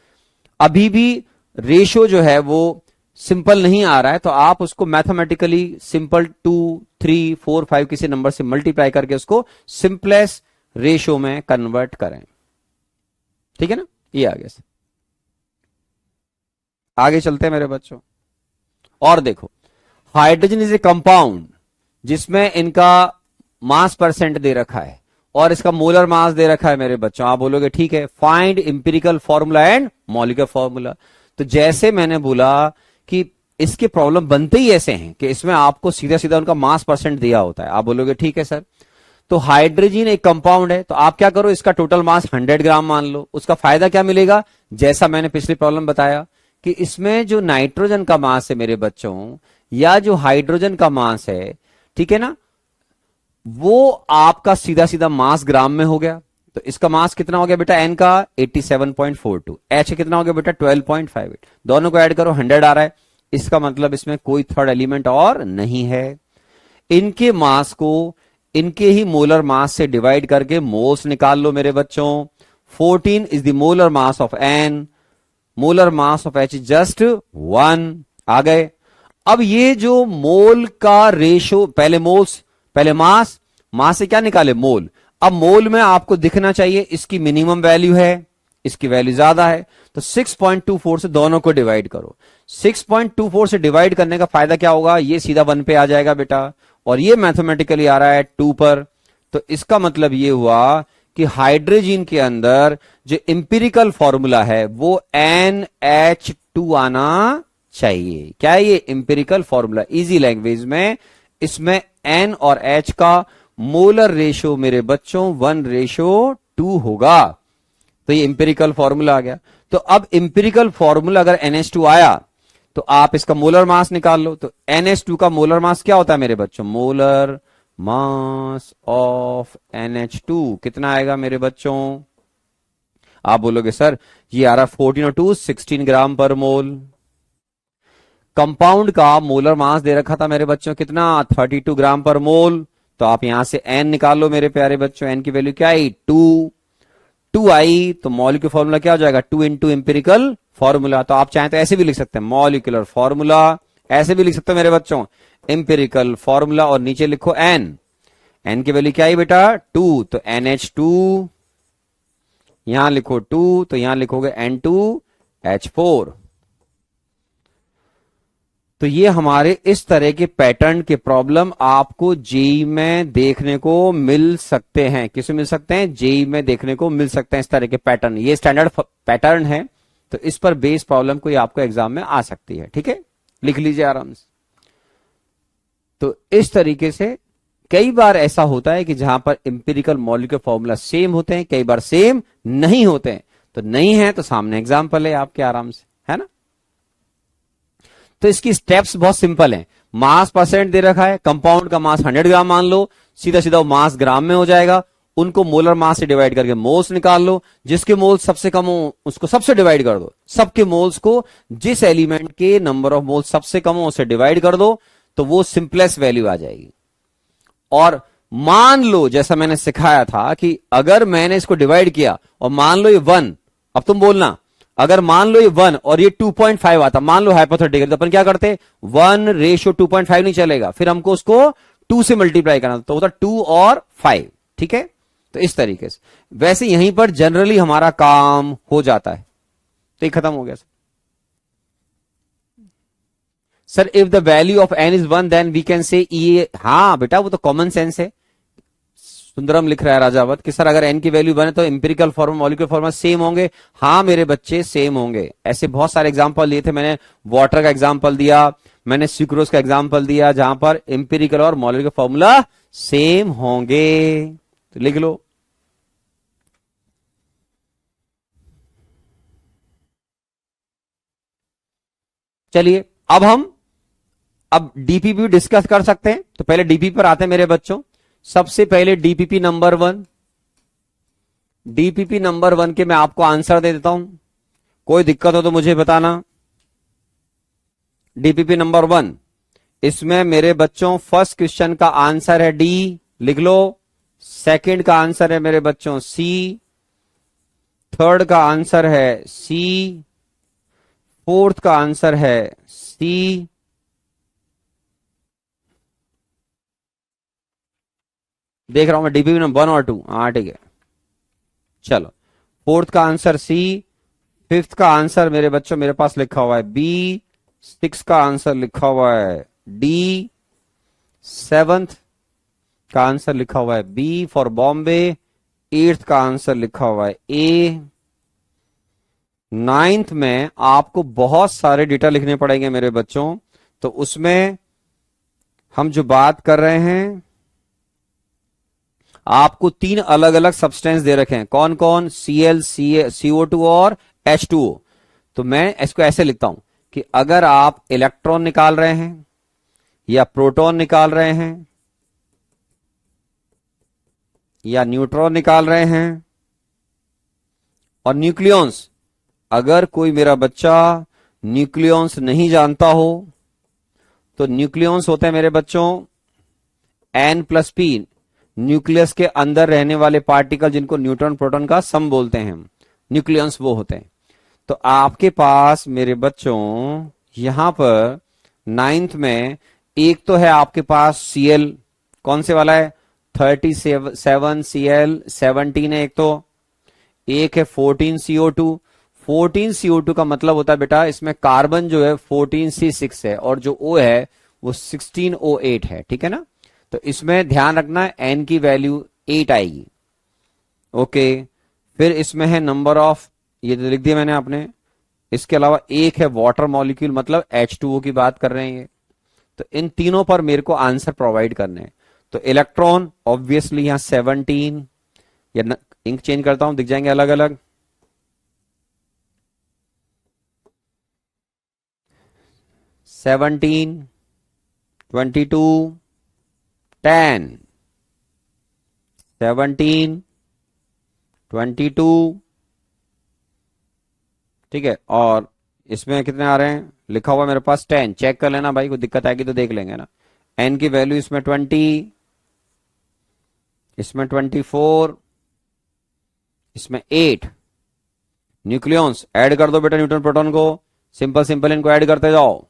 अभी भी रेशो जो है वो सिंपल नहीं आ रहा है, तो आप उसको मैथमेटिकली सिंपल 2, 3, 4, 5 किसी नंबर से मल्टीप्लाई करके उसको सिंपलेस्ट रेशो में कन्वर्ट करें। ठीक है ना, ये आगे से आगे चलते हैं मेरे बच्चों। और देखो, हाइड्रोजन इज ए कंपाउंड जिसमें इनका मास परसेंट दे रखा है और इसका मोलर मास दे रखा है। मेरे बच्चों आप बोलोगे ठीक है, find empirical formula and molecular formula. तो जैसे मैंने बोला कि इसके प्रॉब्लम बनते ही ऐसे हैं कि इसमें आपको सीधा सीधा उनका मास परसेंट दिया होता है। आप बोलोगे ठीक है सर, तो हाइड्रोजन एक कंपाउंड है, तो आप क्या करो, इसका टोटल मास 100 ग्राम मान लो। उसका फायदा क्या मिलेगा, जैसा मैंने पिछली प्रॉब्लम बताया कि इसमें जो नाइट्रोजन का मास है मेरे बच्चों, या जो हाइड्रोजन का मास है, ठीक है ना, वो आपका सीधा सीधा मास ग्राम में हो गया। तो इसका मास कितना हो गया बेटा एन का 87.42, एच कितना हो गया बेटा 12.58, दोनों को ऐड करो 100 आ रहा है, इसका मतलब इसमें कोई थर्ड एलिमेंट और नहीं है। इनके मास को इनके ही मोलर मास से डिवाइड करके मोल्स निकाल लो मेरे बच्चों। 14 is the molar mass of N, molar mass of H just 1 आ गए। अब ये जो मोल का रेशो, पहले मोल्स, पहले मास, मास से क्या निकाले मोल, अब मोल में आपको दिखना चाहिए इसकी मिनिमम वैल्यू है, इसकी वैल्यू ज्यादा है, तो 6.24 से दोनों को डिवाइड करो। 6.24 से डिवाइड करने का फायदा क्या होगा, ये सीधा 1 पे आ जाएगा बेटा, और ये मैथमेटिकली आ रहा है 2 पर। तो इसका मतलब ये हुआ कि हाइड्रोजन के अंदर जो इंपिरिकल फॉर्मूला है वो NH2 आना चाहिए। क्या है ये इंपिरिकल फॉर्मूला, इजी लैंग्वेज में इसमें N और H का मोलर रेशो मेरे बच्चों 1:2 होगा। तो ये इंपिरिकल फॉर्मूला आ गया। तो अब इंपिरिकल फॉर्मूला अगर NH2 आया तो आप इसका मोलर मास निकाल लो। तो NH2 का मोलर मास क्या होता है मेरे बच्चों, मोलर मास ऑफ NH2 कितना आएगा मेरे बच्चों, आप बोलोगे सर ये आ रहा 14 और 2 16 ग्राम पर मोल। कंपाउंड का मोलर मास दे रखा था मेरे बच्चों कितना, 32 ग्राम पर मोल। तो आप यहां से n निकाल लो मेरे प्यारे बच्चों, n की वैल्यू क्या आई 2 आई, तो मॉलिक्यूलर फॉर्मूला क्या हो जाएगा 2 इंटू इंपेरिकल फॉर्मूला। तो आप चाहें तो ऐसे भी लिख सकते हैं मॉलिक्यूलर फॉर्मूला, ऐसे भी लिख सकते हो मेरे बच्चों इंपेरिकल फॉर्मूला, और नीचे लिखो n की वैल्यू क्या आई बेटा 2, तो NH2, यहां लिखो 2, तो यहां लिखोगे N2H4। तो ये हमारे इस तरह के पैटर्न के प्रॉब्लम आपको जेई में देखने को मिल सकते हैं। किसे मिल सकते हैं, जेई में देखने को मिल सकते हैं इस तरह के पैटर्न। ये स्टैंडर्ड पैटर्न है, तो इस पर बेस प्रॉब्लम कोई आपको एग्जाम में आ सकती है। ठीक है, लिख लीजिए आराम से। तो इस तरीके से कई बार ऐसा होता है कि जहां पर इंपिरिकल मॉलिक्यूलर फॉर्मूला सेम होते हैं, कई बार सेम नहीं होते हैं। तो नहीं है तो सामने एग्जाम्पल है आपके आराम से, है ना। तो इसकी स्टेप्स बहुत सिंपल हैं। मास परसेंट दे रखा है, कंपाउंड का मास 100 ग्राम मान लो, सीधा सीधा वो मास ग्राम में हो जाएगा। उनको मोलर मास से डिवाइड करके मोल्स निकाल लो, जिसके मोल्स सबसे कम हो उसको सबसे डिवाइड कर दो, सबके मोल्स को जिस एलिमेंट के नंबर ऑफ मोल्स सबसे कम हो उसे डिवाइड कर दो, तो वो सिंपलेस्ट वैल्यू आ जाएगी। और मान लो जैसा मैंने सिखाया था कि अगर मैंने इसको डिवाइड किया और मान लो ये 1, अब तुम बोलना अगर मान लो ये 1 और ये 2.5 आता, मान लो हाइपोथेटिकल, तो अपन क्या करते 1:2.5 नहीं चलेगा, फिर हमको उसको 2 से मल्टीप्लाई करना, तो होता 2 और 5। ठीक है, तो इस तरीके से वैसे यहीं पर जनरली हमारा काम हो जाता है। तो ये खत्म हो गया sir. If the value of n is 1 then we can say ये, हाँ बेटा वो तो कॉमन सेंस है। सुंदरम लिख रहा है राजावत कि सर अगर n की वैल्यू 1 है तो empirical formula molecular formula same होंगे। हाँ मेरे बच्चे सेम होंगे। ऐसे बहुत सारे एग्जांपल दिए थे मैंने, वाटर का एग्जांपल दिया, मैंने सुक्रोज का एग्जांपल दिया, जहां पर इंपेरिकल और मॉलिक्यूलर फॉर्मूला सेम होंगे। तो लिख लो। चलिए अब डीपीपी डिस्कस कर सकते हैं। तो पहले डीपीपी पर आते हैं मेरे बच्चों। सबसे पहले डीपीपी नंबर 1, डीपीपी नंबर 1 के मैं आपको आंसर दे देता हूं, कोई दिक्कत हो तो मुझे बताना। डीपीपी नंबर 1, इसमें मेरे बच्चों फर्स्ट क्वेश्चन का आंसर है डी, लिख लो। सेकंड का आंसर है मेरे बच्चों सी, थर्ड का आंसर है सी, फोर्थ का आंसर है सी, देख रहा हूं मैं डीपीपी नंबर 1 और 2, हाँ ठीक है। चलो, फोर्थ का आंसर सी, फिफ्थ का आंसर मेरे बच्चों मेरे पास लिखा हुआ है बी, सिक्स का आंसर लिखा हुआ है डी, सेवंथ का आंसर लिखा हुआ है बी फॉर बॉम्बे, एट्थ का आंसर लिखा हुआ है ए। नाइन्थ में आपको बहुत सारे डेटा लिखने पड़ेंगे मेरे बच्चों, तो उसमें हम जो बात कर रहे हैं, आपको 3 अलग अलग सब्सटेंस दे रखे हैं। कौन कौन, Cl, CO2 और H2O। तो मैं इसको ऐसे लिखता हूं कि अगर आप इलेक्ट्रॉन निकाल रहे हैं या प्रोटॉन निकाल रहे हैं या न्यूट्रॉन निकाल रहे हैं और न्यूक्लियॉन्स, अगर कोई मेरा बच्चा न्यूक्लियॉन्स नहीं जानता हो तो न्यूक्लियॉन्स होते हैं मेरे बच्चों N+P, न्यूक्लियस के अंदर रहने वाले पार्टिकल जिनको न्यूट्रॉन प्रोटॉन का सम बोलते हैं हम, न्यूक्लियॉन्स वो होते हैं। तो आपके पास मेरे बच्चों यहां पर नाइन्थ में एक तो है आपके पास Cl, कौन से वाला है 37 Cl, 17 है एक है 14 CO2। 14 CO2 का मतलब होता है बेटा इसमें कार्बन जो है 14C6 है और जो O है वो 16O8 है, ठीक है ना। तो इसमें ध्यान रखना N की वैल्यू 8 आएगी। ओके, फिर इसमें है नंबर ऑफ, ये तो लिख दिया मैंने आपने। इसके अलावा एक है वाटर मॉलिक्यूल, मतलब H2O की बात कर रहे हैं ये। तो इन तीनों पर मेरे को आंसर प्रोवाइड करने हैं। तो इलेक्ट्रॉन ऑब्वियसली यहां 17, या इंक चेंज करता हूं दिख जाएंगे अलग अलग। 17, 22, 10, 17, 22, ठीक है। और इसमें कितने आ रहे हैं, लिखा हुआ मेरे पास 10, चेक कर लेना भाई, कोई दिक्कत आएगी तो देख लेंगे ना। एन की वैल्यू इसमें 20, इसमें 24, इसमें 8। न्यूक्लियॉन्स ऐड कर दो बेटा न्यूट्रॉन प्रोटॉन को, सिंपल सिंपल इनको ऐड करते जाओ,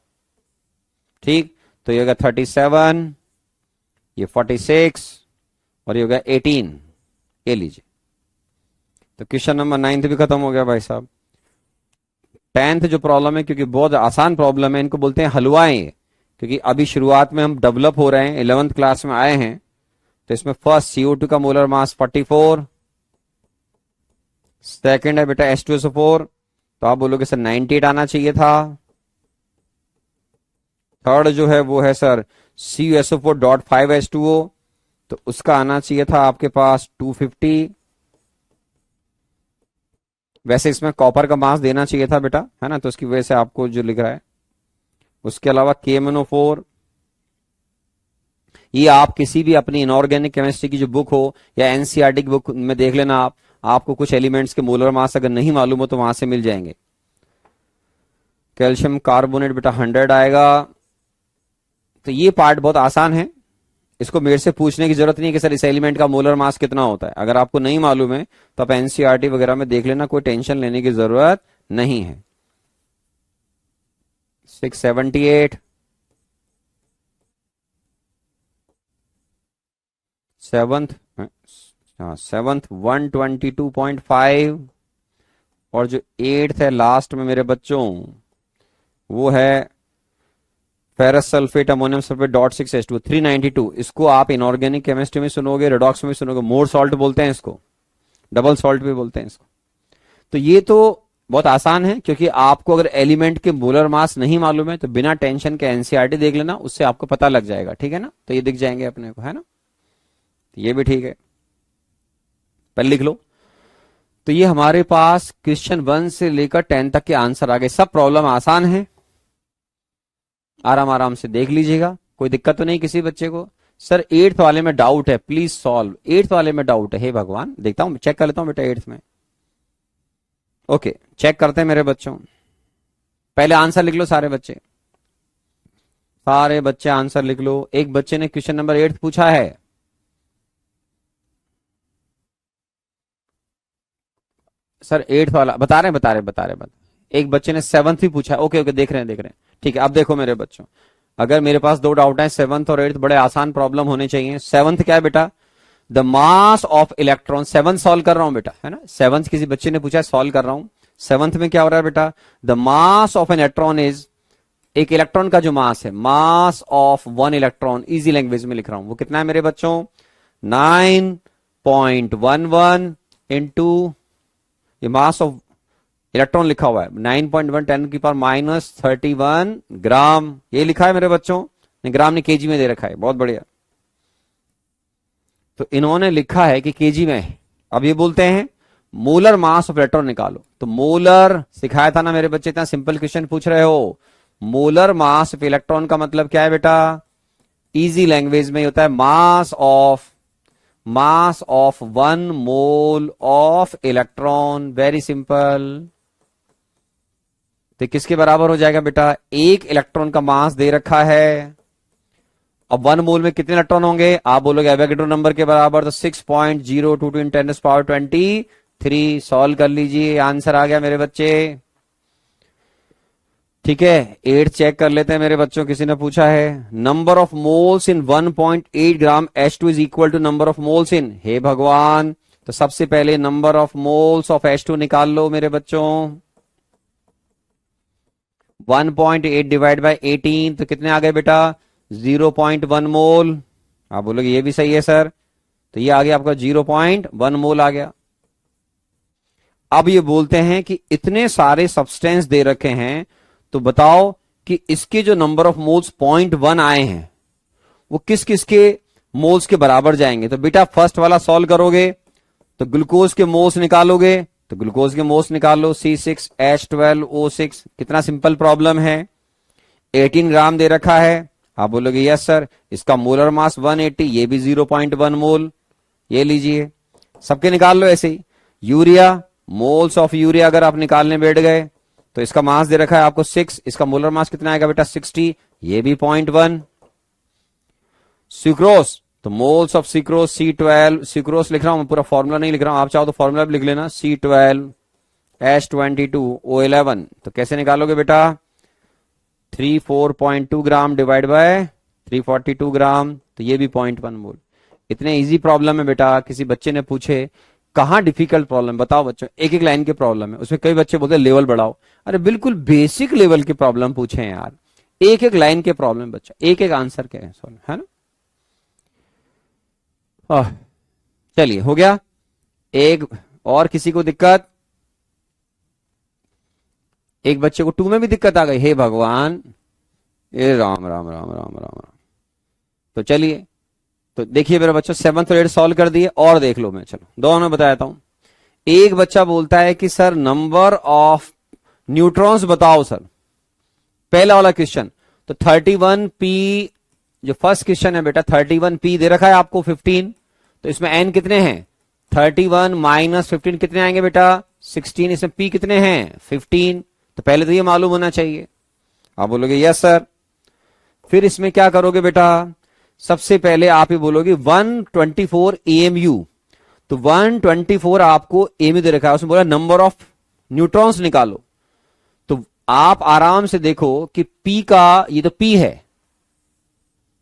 ठीक। तो ये होगा 37, ये 46 और ये हो गया 18। ये लीजिए, तो क्वेश्चन नंबर 9 भी खत्म हो गया भाई साहब। 10th जो प्रॉब्लम है, क्योंकि बहुत आसान प्रॉब्लम है, इनको बोलते हैं हलवाएं, क्योंकि अभी शुरुआत में हम डेवलप हो रहे हैं, 11th क्लास में आए हैं। तो इसमें फर्स्ट CO2 का मोलर मास 44, सेकंड है बेटा H2SO4, तो आप बोलोगे सर 98 आना चाहिए था। थर्ड जो है वो है सर CuSO4.5H2O, तो उसका आना चाहिए था आपके पास 250। वैसे इसमें कॉपर का मास देना चाहिए था बेटा, है ना, तो उसकी वजह से आपको जो लिख रहा है। उसके अलावा KMnO4, ये आप किसी भी अपनी इनऑर्गेनिक केमिस्ट्री की जो बुक हो या एनसीईआरटी की बुक में देख लेना आप, आपको कुछ एलिमेंट्स के मोलर मास अगर नहीं मालूम हो तो वहां से मिल जाएंगे। कैल्शियम कार्बोनेट बेटा 100 आएगा। तो ये पार्ट बहुत आसान है, इसको मेरे से पूछने की जरूरत नहीं है कि सर इस एलिमेंट का मोलर मास कितना होता है। अगर आपको नहीं मालूम है तो आप एनसीईआरटी वगैरह में देख लेना, कोई टेंशन लेने की जरूरत नहीं है। 678, 7th, हाँ 7th 122.5, और जो 8th है लास्ट में मेरे बच्चों वो है ferrous sulphate ammonium sulphate .6H2 392। इसको आप इनऑर्गेनिक केमिस्ट्री में सुनोगे, रेडॉक्स में सुनोगे, मोर सॉल्ट बोलते हैं इसको, डबल सॉल्ट भी बोलते हैं इसको। तो ये तो बहुत आसान है, क्योंकि आपको अगर एलिमेंट के मोलर मास नहीं मालूम है तो बिना टेंशन के एनसीईआरटी देख लेना, उससे आपको पता लग जाएगा, ठीक है ना। तो ये दिख जाएंगे अपने को, है ना, तो ये भी ठीक है, पहले लिख लो। तो ये हमारे पास क्वेश्चन 1 से लेकर 10 तक के आंसर आ गए। सब प्रॉब्लम आसान है, आराम आराम से देख लीजिएगा, कोई दिक्कत तो नहीं किसी बच्चे को। सर 8th वाले में डाउट है, प्लीज सॉल्व। 8th वाले में डाउट है, हे भगवान, देखता हूं, चेक कर लेता हूं बेटा 8th में। ओके, चेक करते हैं मेरे बच्चों। पहले आंसर लिख लो सारे बच्चे, सारे बच्चे आंसर लिख लो। एक बच्चे ने क्वेश्चन नंबर 8 पूछा है, सर 8th वाला बता रहे हैं। एक बच्चे ने 7th भी पूछा है। ओके ओके, देख रहे हैं, ठीक है। अब देखो मेरे बच्चों, अगर मेरे पास दो डाउट है, 7th और 8th, बड़े आसान प्रॉब्लम होने चाहिए। 7th क्या है बेटा, the mass of electron, 7th solve कर रहा हूं बेटा, है ना, 7th किसी बच्चे ने पूछा है, सॉल्व कर रहा हूं। 7th में क्या हो रहा है बेटा, the mass of an electron is, एक इलेक्ट्रॉन का जो मास है, mass of one electron, easy language में लिख रहा हूं, वो कितना है मेरे बच्चों, 9.11 इंटू, ये मास ऑफ इलेक्ट्रॉन लिखा हुआ है 9.1 10⁻31 ग्राम, ये लिखा है मेरे बच्चों, ग्राम ने केजी में दे रखा है, बहुत बढ़िया। तो इन्होंने लिखा है कि केजी में है। अब ये बोलते हैं मोलर मास ऑफ इलेक्ट्रॉन निकालो, तो मोलर सिखाया था ना मेरे बच्चे, इतना सिंपल क्वेश्चन पूछ रहे हो। मोलर मास ऑफ इलेक्ट्रॉन का मतलब क्या है बेटा, इजी लैंग्वेज में होता है mass of mass of 1 mole of electron, very simple. तो किसके बराबर हो जाएगा बेटा, एक इलेक्ट्रॉन का मास दे रखा है, अब 1 मोल में कितने इलेक्ट्रॉन होंगे, आप बोलोगे एवोगैड्रो नंबर के बराबर, तो 6.022 × 10⁻23। सॉल्व कर लीजिए, आंसर आ गया मेरे बच्चे। ठीक है, 8 चेक कर लेते हैं मेरे बच्चों, किसी ने पूछा है number of moles in 1.8 gram H2 is equal to number of moles in, हे भगवान। तो सबसे पहले number of moles of H2 निकाल लो मेरे बच्चों। 1.8 डिवाइड बाय 18, तो कितने आ गए बेटा, 0.1 मोल। आप बोलोगे ये भी सही है सर, तो ये आ गया आपका 0.1 मोल आ गया। अब ये बोलते हैं कि इतने सारे सब्सटेंस दे रखे हैं, तो बताओ कि इसके जो नंबर ऑफ मोल्स 0.1 आए हैं वो किस किस के मोल्स के बराबर जाएंगे। तो बेटा फर्स्ट वाला सॉल्व करोगे तो ग्लूकोज के मोल्स निकालोगे, तो ग्लूकोज के मोल्स निकाल लो, C6H12O6। कितना सिंपल प्रॉब्लम है, 18 ग्राम दे रखा है, आप बोलोगे यस सर, इसका मोलर मास 180, ये भी 0.1 मोल, ये लीजिए, सबके निकाल लो ऐसे ही। यूरिया, मोल्स ऑफ यूरिया अगर आप निकालने बैठ गए तो इसका मास दे रखा है आपको 6, इसका मोलर मास कितना आएगा बेटा 60, ये भी 0.1। सुक्रोस, तो moles of sucrose C12, sucrose लिख रहा हूं मैं, पूरा फॉर्मूला नहीं लिख रहा हूं, आप चाहो तो फॉर्मूला भी लिख लेना, C12H22O11। तो कैसे निकालोगे बेटा, 34.2 ग्राम डिवाइड बाय 342 ग्राम, तो ये भी 0.1 मोल। इतने इजी प्रॉब्लम है बेटा, किसी बच्चे ने पूछे कहां डिफिकल्ट प्रॉब्लम, बताओ बच्चों, एक एक लाइन के प्रॉब्लम है, उसमें कई बच्चे बोलते हैं लेवल बढ़ाओ, अरे बिल्कुल बेसिक लेवल के प्रॉब्लम पूछे हैं यार, एक एक लाइन के प्रॉब्लम बच्चा, एक एक आंसर के सॉल्व, है ना। चलिए हो गया। एक और किसी को दिक्कत, एक बच्चे को 2 में भी दिक्कत आ गई, हे भगवान, ए राम राम राम राम राम राम। तो चलिए, तो देखिए मेरे बच्चों 7th और 8th सॉल्व कर दिए, और देख लो, मैं चलो दोनों बताता हूं। एक बच्चा बोलता है कि सर नंबर ऑफ न्यूट्रॉन्स बताओ सर, पहला वाला क्वेश्चन। तो 31p, जो फर्स्ट क्वेश्चन है बेटा, 31p दे रखा है आपको 15, तो इसमें n कितने हैं, 31 माइनस 15 कितने आएंगे बेटा 16, इसमें p कितने हैं 15, तो पहले तो ये मालूम होना चाहिए। आप बोलोगे यस सर, फिर इसमें क्या करोगे बेटा, सबसे पहले आप ही बोलोगे 124 AMU, तो 124 आपको AMU दे रखा है, उसमें बोला नंबर ऑफ न्यूट्रॉन्स निकालो, तो आप आराम से देखो कि P का, ये तो P है,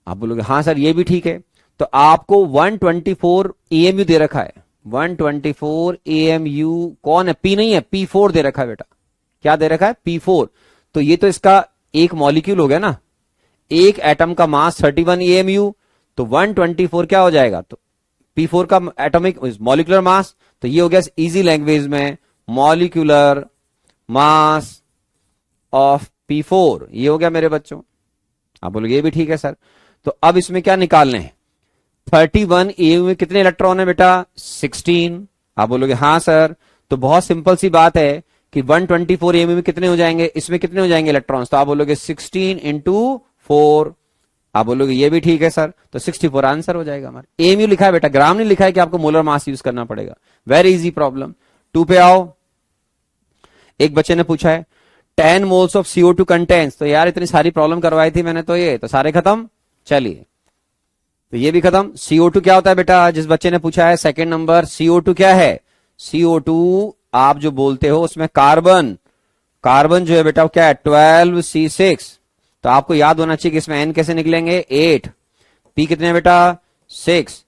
आप बोलोगे हाँ सर ये भी ठीक है, तो आपको 124 AMU दे रखा है, 124 AMU कौन है, P नहीं है, P4 दे रखा है बेटा, क्या दे रखा है P4, तो ये तो इसका एक मॉलिक्यूल हो गया ना, एक एटम का मास 31 AMU, तो 124 क्या हो जाएगा, तो P4 का एटॉमिक मॉलिक्यूलर मास, तो ये हो गया इजी लैंग्वेज में मॉलिक्यूलर मास ऑफ P4, ये हो गया मेरे बच्चों। आप बोलोगे ये भी ठीक है सर, तो अब इसमें क्या निकालने हैं, 31 AMU में कितने इलेक्ट्रॉन है बेटा 16, आप बोलोगे हाँ सर, तो बहुत सिंपल सी बात है कि 124 AMU में कितने हो जाएंगे, इसमें कितने हो जाएंगे इलेक्ट्रॉन्स, तो आप बोलोगे 16 × 4, आप बोलोगे ये भी ठीक है सर, तो 64 आंसर हो जाएगा हमारा। AMU लिखा है बेटा, ग्राम नहीं लिखा है कि आपको मोलर मास यूज करना पड़ेगा, वेरी इजी प्रॉब्लम। 2 पे आओ, एक बच्चे ने पूछा है 10 मोल्स ऑफ CO2 कंटेंट्स, तो यार इतनी सारी प्रॉब्लम करवाई थी मैंने, तो ये तो सारे खत्म, चलिए तो ये भी खत्म। CO2 क्या होता है बेटा, जिस बच्चे ने पूछा है सेकंड नंबर, CO2 क्या है, CO2 आप जो बोलते हो उसमें कार्बन, कार्बन जो है बेटा वो क्या है 12C6, तो आपको याद होना चाहिए कि इसमें N कैसे निकलेंगे 8, P कितने हैं बेटा 6,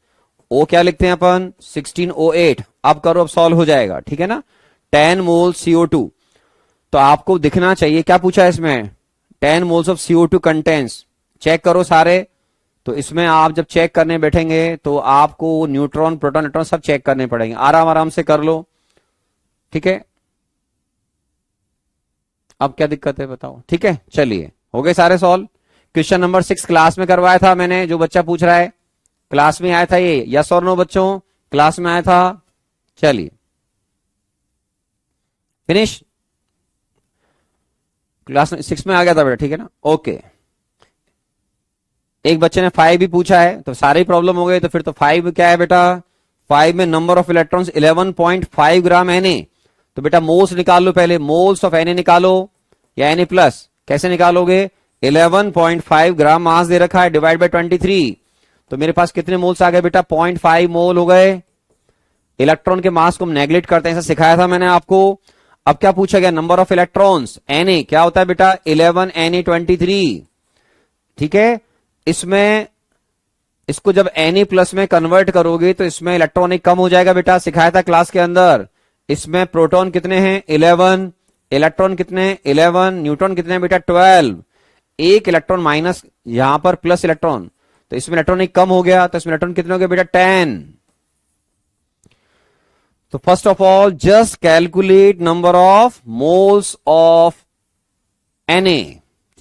O क्या लिखते हैं अपन 16O8, अब करो, अब सॉल्व हो जाएगा, ठीक है ना। 10 मोल CO2, तो आपको दिखना चाहिए क्या पूछा है इसमें, 10 moles of CO2 contents, check करो सारे, तो इसमें आप जब चेक करने बैठेंगे तो आपको न्यूट्रॉन प्रोटॉन इलेक्ट्रॉन सब चेक करने पड़ेंगे, आराम आराम से कर लो, ठीक है। अब क्या दिक्कत है बताओ, ठीक है, चलिए हो गए सारे सॉल्व। क्वेश्चन नंबर 6 क्लास में करवाया था मैंने, जो बच्चा पूछ रहा है क्लास में आया था ये, यस और नो बच्चों, क्लास में आया था, चलिए फिनिश, क्लास 6 में आ गया था बेटा, ठीक है ना, ओके। एक बच्चे ने 5 भी पूछा है, तो सारे प्रॉब्लम हो गए। तो फिर तो 5 क्या है बेटा, 5 में number of electrons 11.5 gram Na। तो बेटा मोल्स निकाल लो, पहले मोल्स ऑफ Na निकालो, या Na प्लस कैसे निकालोगे, 11.5 ग्राम मास दे रखा है, डिवाइड बाय 23। तो मेरे पास कितने मोल्स आ गए बेटा, 0.5 मोल हो गए। इलेक्ट्रॉन के मास को हम नेग्लेक्ट करते हैं, ऐसा सिखाया था मैंने आपको। अब क्या पूछा गया, नंबर ऑफ इलेक्ट्रॉन्स Na क्या होता है बेटा, 11 Na23। ठीक है, इसमें इसको जब Na प्लस में कन्वर्ट करोगे तो इसमें इलेक्ट्रॉन एक कम हो जाएगा बेटा, सिखाया था क्लास के अंदर। इसमें प्रोटॉन कितने हैं, 11, इलेक्ट्रॉन कितने हैं, 11, न्यूट्रॉन कितने हैं बेटा, 12। एक इलेक्ट्रॉन माइनस, यहां पर प्लस इलेक्ट्रॉन, तो इसमें इलेक्ट्रॉन एक कम हो गया, तो इसमें इलेक्ट्रॉन कितने हो गए बेटा, 10। तो first of all just calculate number of moles of Na।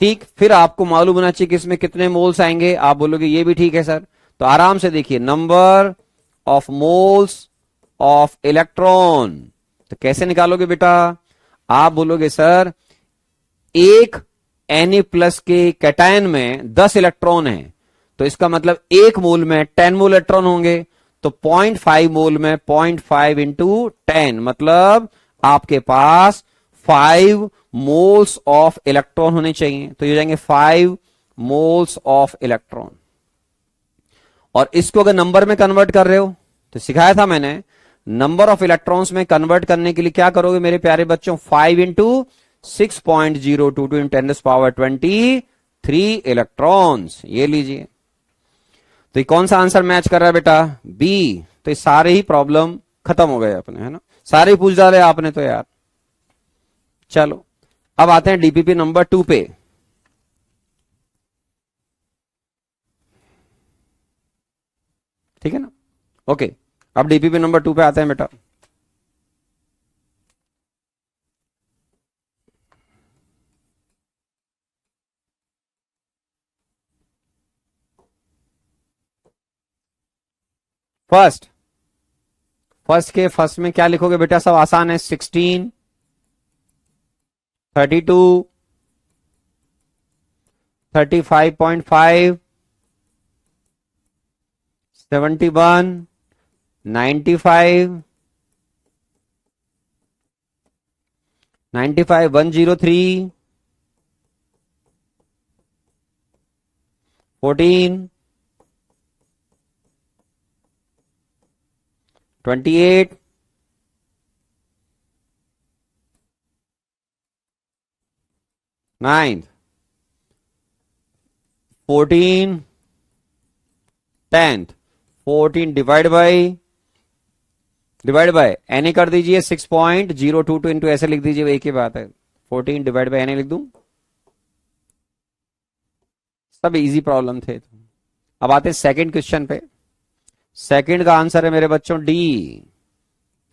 ठीक, फिर आपको मालूम होना चाहिए कि इसमें कितने मोल्स आएंगे। आप बोलोगे ये भी ठीक है सर, तो आराम से देखिए, number of moles of electron, तो कैसे निकालोगे बेटा, आप बोलोगे सर एक Na प्लस के कैटायन में 10 इलेक्ट्रॉन है, तो इसका मतलब एक मोल में 10 मोल इलेक्ट्रॉन होंगे। तो 0.5 मोल में 0.5 इंटू 10, मतलब आपके पास 5 मोल्स ऑफ इलेक्ट्रॉन होने चाहिए। तो ये हो जाएंगे 5 मोल्स ऑफ इलेक्ट्रॉन। और इसको अगर नंबर में कन्वर्ट कर रहे हो, तो सिखाया था मैंने, नंबर ऑफ इलेक्ट्रॉन्स में कन्वर्ट करने के लिए क्या करोगे मेरे प्यारे बच्चों, 5 इंटू 6.022 इन 10⁻23 इलेक्ट्रॉन्स। ये लीजिए, तो ये कौन सा आंसर मैच कर रहा है बेटा, बी। तो ये सारे ही प्रॉब्लम खत्म हो गए अपने, है ना, सारे ही पूछ डाले आपने तो यार। चलो अब आते हैं डीपीपी नंबर 2 पे। ठीक है ना, ओके। अब डीपीपी नंबर 2 पे आते हैं बेटा। फर्स्ट में क्या लिखोगे बेटा, सब आसान है, 16, 32, 35.5, 71, 95, 95, 103, 14, 28, 9, 14, 10, 14 डिवाइड बाय Na कर दीजिए, 6.022 इंटू ऐसे लिख दीजिए, एक ही बात है, 14 डिवाइड बाय Na लिख दूं। सब इजी प्रॉब्लम थे। अब आते हैं सेकंड क्वेश्चन पे। सेकंड का आंसर है मेरे बच्चों डी,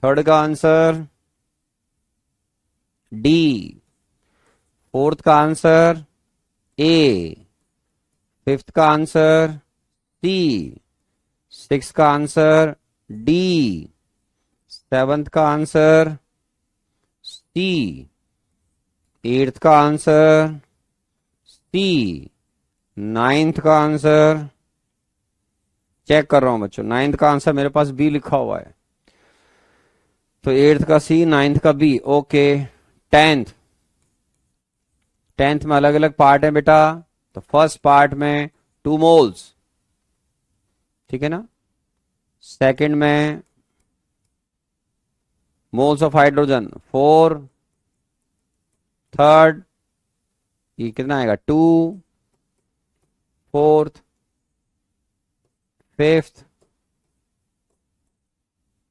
थर्ड का आंसर डी, फोर्थ का आंसर ए, फिफ्थ का आंसर सी, सिक्स का आंसर डी, सेवंथ का आंसर सी, एट्थ का आंसर सी, नाइन्थ का आंसर, चेक कर रहा हूं बच्चों, नाइन्थ का आंसर मेरे पास बी लिखा हुआ है, तो एट्थ का सी, नाइन्थ का बी, ओके। टेंथ, टेंथ में अलग अलग पार्ट है बेटा, तो फर्स्ट पार्ट में 2 मोल्स, ठीक है ना, सेकंड में मोल्स ऑफ हाइड्रोजन 4, थर्ड ये कितना आएगा 2, fourth, fifth,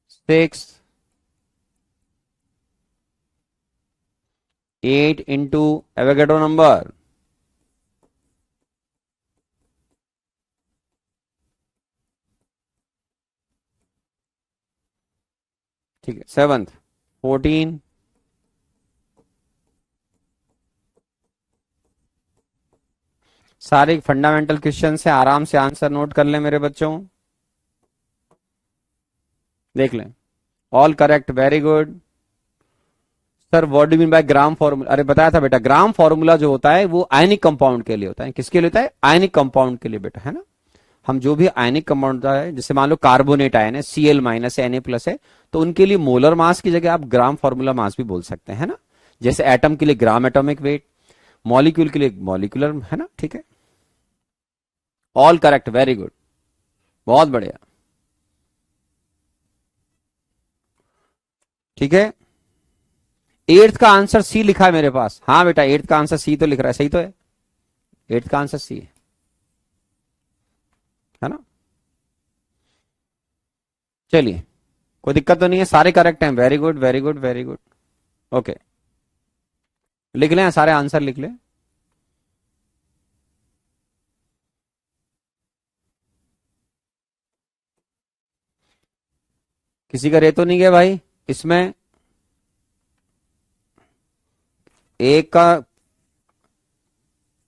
six, 8 into Avogadro number, ठीक है, सेवंथ 14, सारे फंडामेंटल क्वेश्चन से आराम से आंसर नोट कर लें मेरे बच्चों, देख लें, all correct, very good. Sir what do mean by gram formula? अरे बताया था बेटा, ग्राम फॉर्मूला जो होता है वो आयनिक कंपाउंड के लिए होता है। किसके लिए होता है? आयनिक कंपाउंड के लिए बेटा, है ना। हम जो भी आयनिक कंपाउंड होता है, जैसे मान लो कार्बोनेट आयन है, Cl- है Na+ है, तो उनके लिए मोलर मास की जगह आप ग्राम फॉर्मूला मास भी बोल सकते हैं, है ना। जैसे एटम के लिए ग्राम एटॉमिक वेट, मॉलिक्यूल के लिए मॉलिक्यूलर, है ना। ठीक है, ऑल करेक्ट, वेरी गुड, बहुत बढ़िया। ठीक है, एट्थ का आंसर सी लिखा है मेरे पास। हाँ बेटा, एट्थ का आंसर सी तो लिख रहा है, सही तो है, एट्थ का आंसर सी है ना। चलिए, कोई दिक्कत तो नहीं है, सारे करेक्ट हैं, very good very good very good. Okay, लिख लें, सारे आंसर लिख लें। किसी का रे तो नहीं गया भाई इसमें? एक का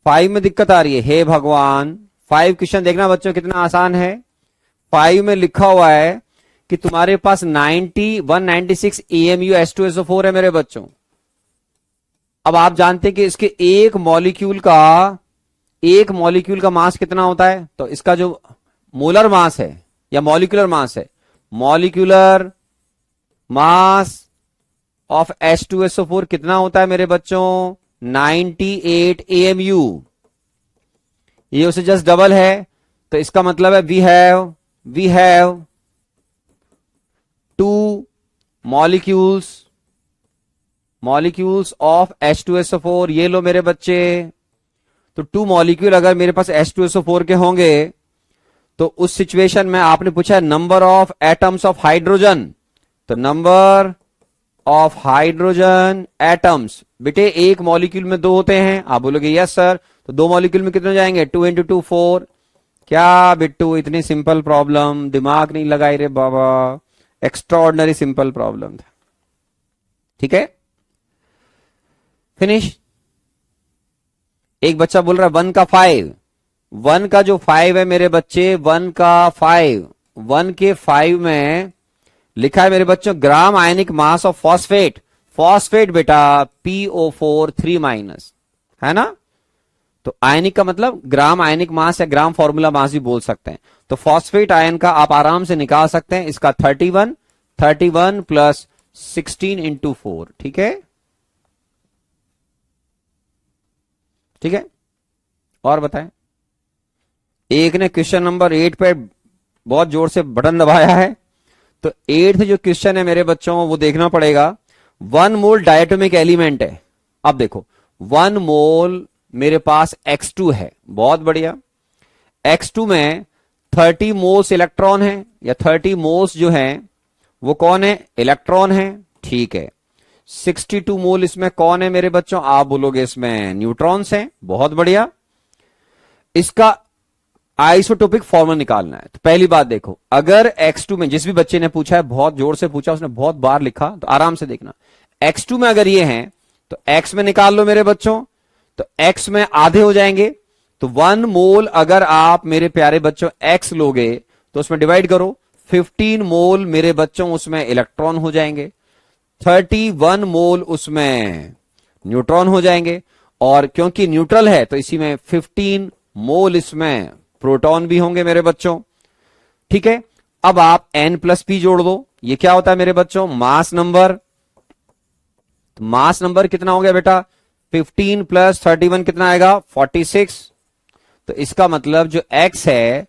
5 में दिक्कत आ रही है, हे भगवान। 5 क्वेश्चन देखना बच्चों कितना आसान है। 5 में लिखा हुआ है कि तुम्हारे पास 196 EMu H2SO4 है मेरे बच्चों। अब आप जानते हैं कि इसके एक मॉलिक्यूल का मास कितना होता है, तो इसका जो मोलर मास है या मॉलिक्यूलर मास है, मॉलिक्यूलर मास ऑफ H2SO4 कितना होता है मेरे बच्चों? 98 AMU। ये उसे जस्ट डबल है, तो इसका मतलब है we have two molecules of H2SO4। ये लो मेरे बच्चे, तो 2 मॉलिक्यूल अगर मेरे पास H2SO4 के होंगे, तो उस सिचुएशन में आपने पूछा है number of atoms of hydrogen, तो नंबर ऑफ हाइड्रोजन एटम्स। बेटे एक मॉलिक्यूल में 2 होते हैं, आप बोलोगे यस सर, तो 2 मॉलिक्यूल में कितने हो जाएंगे? 2 × 2 4। क्या बिट्टू इतनी सिंपल प्रॉब्लम, दिमाग नहीं लगाई रे बाबा, एक्स्ट्रा ऑर्डिनरी सिंपल प्रॉब्लम था। ठीक है, फिनिश। एक बच्चा बोल रहा है 1 का 5, 1 का जो 5 है मेरे बच्चे, 1 का 5, 1 के 5 में लिखा है मेरे बच्चों ग्राम आयनिक मास ऑफ फॉस्फेट। फॉस्फेट बेटा PO4 3-, है ना। तो आयनिक का मतलब ग्राम आयनिक मास या ग्राम फॉर्मूला मास भी बोल सकते हैं। तो फॉस्फेट आयन का आप आराम से निकाल सकते हैं, इसका 31 प्लस 16 × 4। ठीक है, ठीक है, और बताएं। एक ने क्वेश्चन नंबर 8 पे बहुत जोर से बटन दबाया है, तो 8th जो क्वेश्चन है मेरे बच्चों वो देखना पड़ेगा। 1 मोल डायटोमिक एलिमेंट है। अब देखो 1 मोल मेरे पास X2 है, बहुत बढ़िया। X2 में 30 मोल्स इलेक्ट्रॉन है, या 30 मोल्स जो है वो कौन है? इलेक्ट्रॉन है, ठीक है। 62 मोल इसमें कौन है मेरे बच्चों? आप बोलोगे इसमें न्यूट्रॉन्स हैं, बहुत बढ़िया। इसका आइसोटोपिक फॉर्मूला निकालना है। तो पहली बात देखो, अगर X2 में, जिस भी बच्चे ने पूछा है बहुत जोर से पूछा, उसने बहुत बार लिखा, तो आराम से देखना। X2 में अगर ये है तो X में निकाल लो मेरे बच्चों, तो X में आधे हो जाएंगे। तो 1 मोल अगर आप मेरे प्यारे बच्चों X लोगे तो उसमें डिवाइड करो, 15 मोल मेरे बच्चों उसमें इलेक्ट्रॉन हो जाएंगे, 31 मोल उसमें न्यूट्रॉन हो जाएंगे, और क्योंकि न्यूट्रल है तो इसी में 15 मोल इसमें प्रोटॉन भी होंगे मेरे बच्चों। ठीक है, अब आप N+P जोड़ दो, ये क्या होता है मेरे बच्चों? Mass number. तो मास नंबर कितना हो गया बेटा? 15 + 31 कितना आएगा? 46। तो इसका मतलब जो X है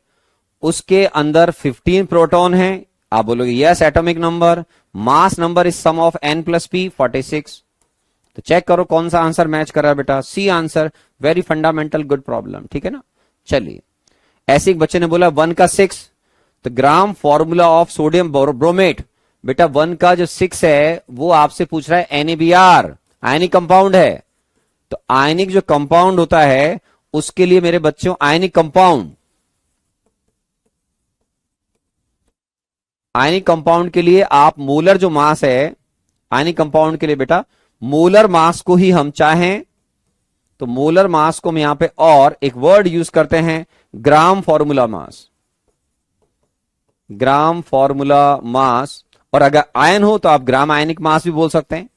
उसके अंदर 15 प्रोटॉन है। आप बोलोगे yes, atomic number. Mass number is sum of N+P 46। तो चेक करो कौन सा आंसर मैच कर रहा है बेटा, C answer. Very fundamental good problem, ठीक है ना। चलिए, ऐसे एक बच्चे ने बोला 1 का 6, तो gram formula of sodium bromate. बेटा 1 का जो 6 है वो आपसे पूछ रहा है NaBr, आयनिक कंपाउंड है। तो आयनिक जो कंपाउंड होता है उसके लिए मेरे बच्चों आयनिक कंपाउंड के लिए आप मोलर जो मास है, आयनिक कंपाउंड के लिए बेटा मोलर मास को ही हम चाहें तो मोलर मास को हम यहां पे और एक वर्ड यूज करते हैं, gram formula mass. Gram formula mass, और अगर आयन हो तो आप ग्राम आयनिक मास भी बोल सकते हैं।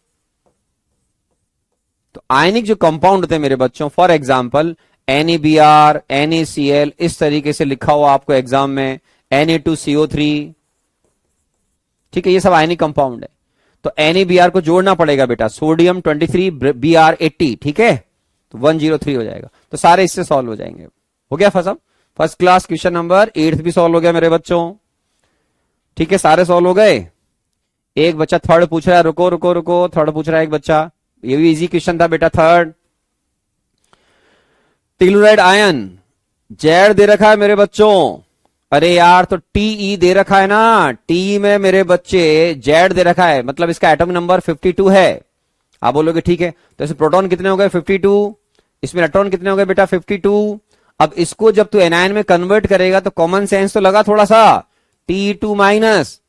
तो आयनिक जो कंपाउंड होते हैं मेरे बच्चों, फॉर एग्जाम्पल NaBr, NaCl, इस तरीके से लिखा हुआ आपको एग्जाम में Na2CO3, ठीक है, ये सब आयनिक कंपाउंड है। तो NaBr को जोड़ना पड़ेगा बेटा, सोडियम 23 Br 80, ठीक है, तो 103 हो जाएगा। तो सारे इससे सॉल्व हो जाएंगे। हो गया फर्स्ट क्लास क्वेश्चन नंबर 8 भी सॉल्व हो गया मेरे बच्चों, ठीक है, सारे सॉल्व हो गए। एक बच्चा थर्ड पूछ रहा है, रुको रुको रुको, थर्ड पूछ रहा है एक बच्चा, ये भी इजी क्वेश्चन था बेटा। थर्ड, टेलुराइड आयन जेड दे रखा है मेरे बच्चों। अरे यार, तो टीई दे रखा है ना, टी में मेरे बच्चे जेड दे रखा है, मतलब इसका एटम नंबर 52 है। आप बोलोगे ठीक है, तो इसमें प्रोटॉन कितने हो गए 52, इसमें इलेक्ट्रॉन कितने हो गए बेटा 52। अब इसको जब तू एनायन में कन्वर्ट करेगा तो कॉमन सेंस तो लगा थोड़ा सा, T2 माइनस,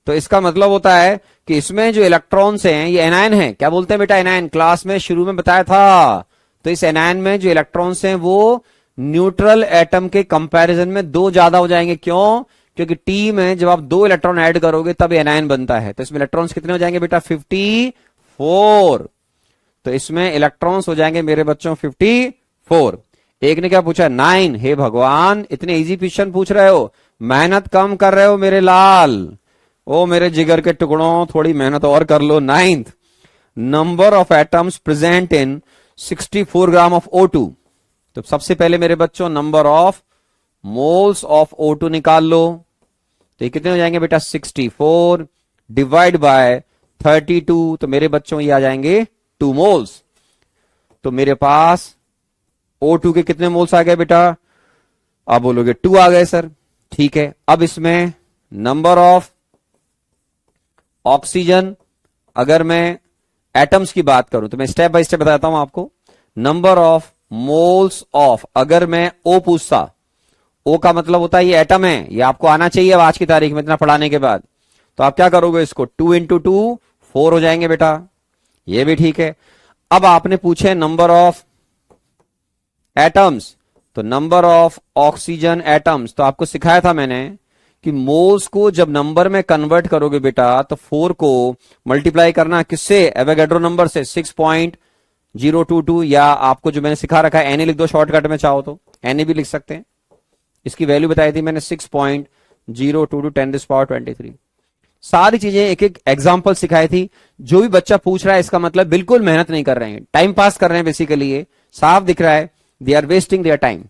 तो इसका मतलब होता है कि इसमें जो इलेक्ट्रॉन्स हैं ये एनायन है। क्या बोलते हैं बेटा एनायन, क्लास में शुरू में बताया था। तो इस एनायन में जो इलेक्ट्रॉन्स हैं वो न्यूट्रल एटम के कंपैरिजन में 2 ज्यादा हो जाएंगे। क्यों? क्योंकि टी में जब आप 2 इलेक्ट्रॉन ऐड करोगे तब एनायन बनता है। तो इसमें इलेक्ट्रॉन्स कितने हो जाएंगे बेटा 54। तो इसमें इलेक्ट्रॉन्स हो जाएंगे मेरे बच्चों 54। एक ने क्या पूछा 9। हे भगवान, इतने इजी क्वेश्चन पूछ रहे हो, मेहनत कम कर रहे हो मेरे लाल। ओ मेरे जिगर के टुकड़ों, थोड़ी मेहनत और कर लो। 9th, number of atoms present in 64 gram of O2। तो सबसे पहले मेरे बच्चों number of moles of O2 निकाल लो। तो ये कितने हो जाएंगे बेटा 64 डिवाइड बाय 32, तो मेरे बच्चों ये आ जाएंगे 2 मोल्स। तो मेरे पास O2 के कितने मोल्स आ गए बेटा, आप बोलोगे 2 आ गए सर, ठीक है। अब इसमें नंबर ऑफ ऑक्सीजन, अगर मैं एटम्स की बात करूं तो मैं स्टेप बाय स्टेप बताता हूं आपको। नंबर ऑफ मोल्स ऑफ, अगर मैं O पूछता, O का मतलब होता है ये एटम है, ये आपको आना चाहिए अब आज की तारीख में इतना पढ़ाने के बाद। तो आप क्या करोगे, इसको 2 इंटू 2 4 हो जाएंगे बेटा, ये भी ठीक है। अब आपने पूछे नंबर ऑफ एटम्स, तो नंबर ऑफ ऑक्सीजन एटम्स, तो आपको सिखाया था मैंने कि मोल्स को जब नंबर में कन्वर्ट करोगे बेटा तो 4 को मल्टीप्लाई करना किससे, एवोगैड्रो नंबर से 6.022, या आपको जो मैंने सिखा रखा है Na लिख दो शॉर्टकट में, चाहो तो Na भी लिख सकते हैं। इसकी वैल्यू बताई थी मैंने 6.022 10⁻23। सारी चीजें एक एक एग्जाम्पल सिखाई थी। जो भी बच्चा पूछ रहा है इसका मतलब बिल्कुल मेहनत नहीं कर रहे हैं, टाइम पास कर रहे हैं बेसिकली, ये साफ दिख रहा है, they are wasting their time.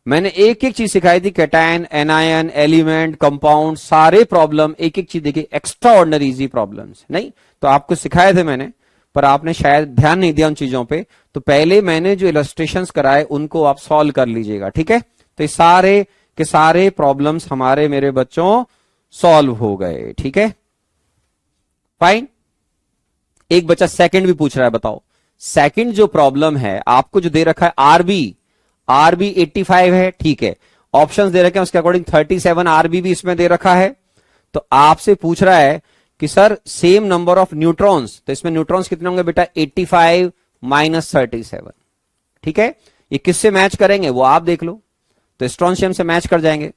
मैंने एक एक चीज सिखाई थी, कैटायन, एनायन, एलिमेंट, कंपाउंड, सारे प्रॉब्लम एक एक चीज देखी, एक्स्ट्रा ऑर्डिनरी इजी प्रॉब्लम्स नहीं तो आपको सिखाए थे मैंने, पर आपने शायद ध्यान नहीं दिया उन चीजों पे। तो पहले मैंने जो इलस्ट्रेशंस कराए उनको आप सॉल्व कर लीजिएगा, ठीक है। तो ये सारे के सारे प्रॉब्लम्स हमारे मेरे बच्चों सॉल्व हो गए, ठीक है, फाइन। एक बच्चा सेकंड भी पूछ रहा है, बताओ सेकंड जो प्रॉब्लम है आपको जो दे रखा है आरबी 85 है, ठीक है, ऑप्शंस दे रखे हैं उसके अकॉर्डिंग 37 आरबी भी इसमें दे रखा है। तो आपसे पूछ रहा है कि sir same number of neutrons, तो इसमें न्यूट्रॉन्स कितने होंगे बेटा 85 माइनस 37, ठीक है। ये किससे मैच करेंगे वो आप देख लो, तो स्ट्रॉन्शियम से मैच कर जाएंगे,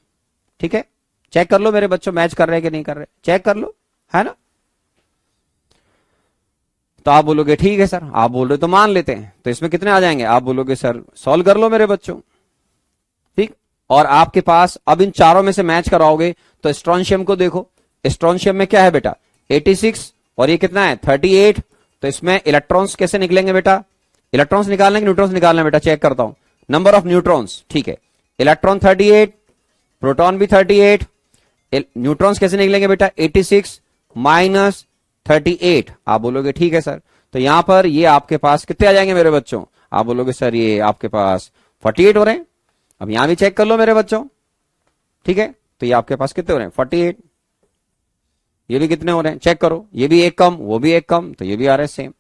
ठीक है। चेक कर लो मेरे बच्चों मैच कर रहे हैं कि नहीं कर रहे, चेक कर लो, है ना। तो आप बोलोगे ठीक है सर, आप बोल रहे तो मान लेते हैं, तो इसमें कितने आ जाएंगे, आप बोलोगे सर सॉल्व कर लो मेरे बच्चों, ठीक। और आपके पास अब इन चारों में से मैच कराओगे तो स्ट्रॉन्शियम को देखो, स्ट्रॉन्शियम में क्या है बेटा 86 और ये कितना है 38। तो इसमें इलेक्ट्रॉन्स कैसे निकलेंगे बेटा, इलेक्ट्रॉन्स निकालने के न्यूट्रॉन्स निकालना बेटा, चेक करता हूं नंबर ऑफ न्यूट्रॉन्स, ठीक है, इलेक्ट्रॉन 38, प्रोटॉन भी 38, न्यूट्रॉन्स कैसे निकलेंगे बेटा 86 माइनस 38। आप बोलोगे ठीक है सर, तो यहां पर ये आपके पास कितने आ जाएंगे मेरे बच्चों, आप बोलोगे सर ये आपके पास 48 हो रहे हैं। अब यहां भी चेक कर लो मेरे बच्चों, ठीक है, तो ये आपके पास कितने हो रहे हैं 48, ये भी कितने हो रहे हैं चेक करो, ये भी एक कम वो भी एक कम, तो ये भी आ रहे हैं सेम,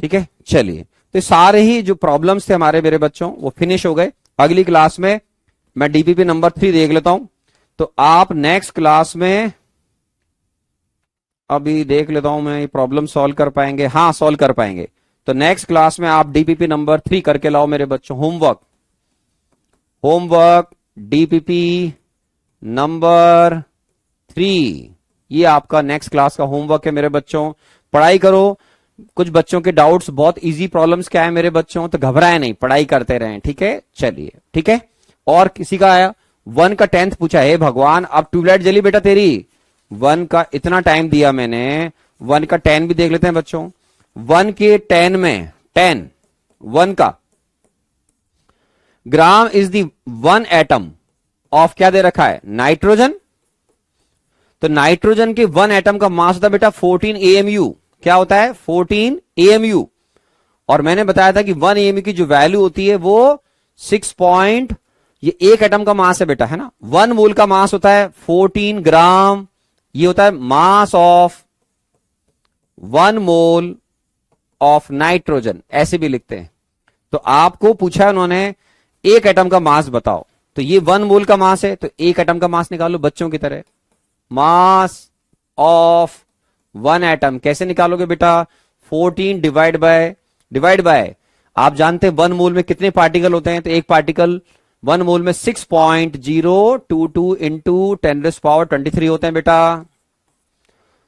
ठीक है। चलिए, तो सारे ही जो प्रॉब्लम्स थे हमारे मेरे बच्चों वो फिनिश हो गए। अगली क्लास में मैं डीपीपी नंबर 3 देख लेता हूं, तो आप नेक्स्ट क्लास में अभी देख लेता हूं मैं, ये प्रॉब्लम सॉल्व कर पाएंगे, हाँ सॉल्व कर पाएंगे। तो नेक्स्ट क्लास में आप डीपीपी नंबर 3 करके लाओ मेरे बच्चों, होमवर्क डीपीपी नंबर 3, ये आपका नेक्स्ट क्लास का होमवर्क है मेरे बच्चों। पढ़ाई करो, कुछ बच्चों के डाउट्स, बहुत इजी प्रॉब्लम्स क्या है मेरे बच्चों, तो घबराए नहीं, पढ़ाई करते रहें, ठीक है। चलिए ठीक है, और किसी का आया 1 का 10th पूछा है, भगवान अब ट्यूबलाइट जली बेटा तेरी। 1 का इतना टाइम दिया मैंने, 1 का 10 भी देख लेते हैं बच्चों। 1 के 10 में 10, 1 का gram is the 1 atom of क्या दे रखा है, नाइट्रोजन। तो नाइट्रोजन के 1 एटम का मास होता है बेटा 14 AMU। क्या होता है, 14 AMU। और मैंने बताया था कि 1 AMU की जो वैल्यू होती है वो 6 पॉइंट, ये 1 एटम का मास है बेटा, है ना। 1 मोल का मास होता है 14 ग्राम। ये होता है mass of 1 mole of nitrogen, ऐसे भी लिखते हैं। तो आपको पूछा है उन्होंने 1 एटम का मास बताओ, तो ये 1 मोल का मास है, तो 1 एटम का मास निकालो बच्चों की तरह। मास ऑफ 1 एटम कैसे निकालोगे बेटा, 14 डिवाइड बाय आप जानते हैं 1 मोल में कितने पार्टिकल होते हैं, तो एक पार्टिकल 1 मोल में 6.022 इंटू 10⁻23 होते हैं बेटा।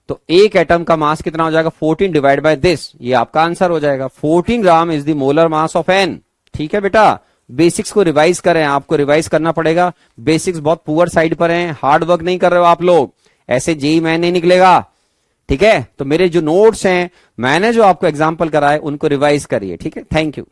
तो 1 एटम का मास कितना हो जाएगा, 14 डिवाइड बाय दिस, ये आपका आंसर हो जाएगा। 14 gram is the molar mass of N. ठीक है बेटा, बेसिक्स को रिवाइज करें, आपको रिवाइज करना पड़ेगा। बेसिक्स बहुत पुअर साइड पर हैं, हार्ड वर्क नहीं कर रहे हो आप लोग, ऐसे जेई मैन नहीं निकलेगा। ठीक है, तो मेरे जो नोट्स हैं, मैंने जो आपको एग्जाम्पल कराए उनको रिवाइज करिए। ठीक है, थैंक यू।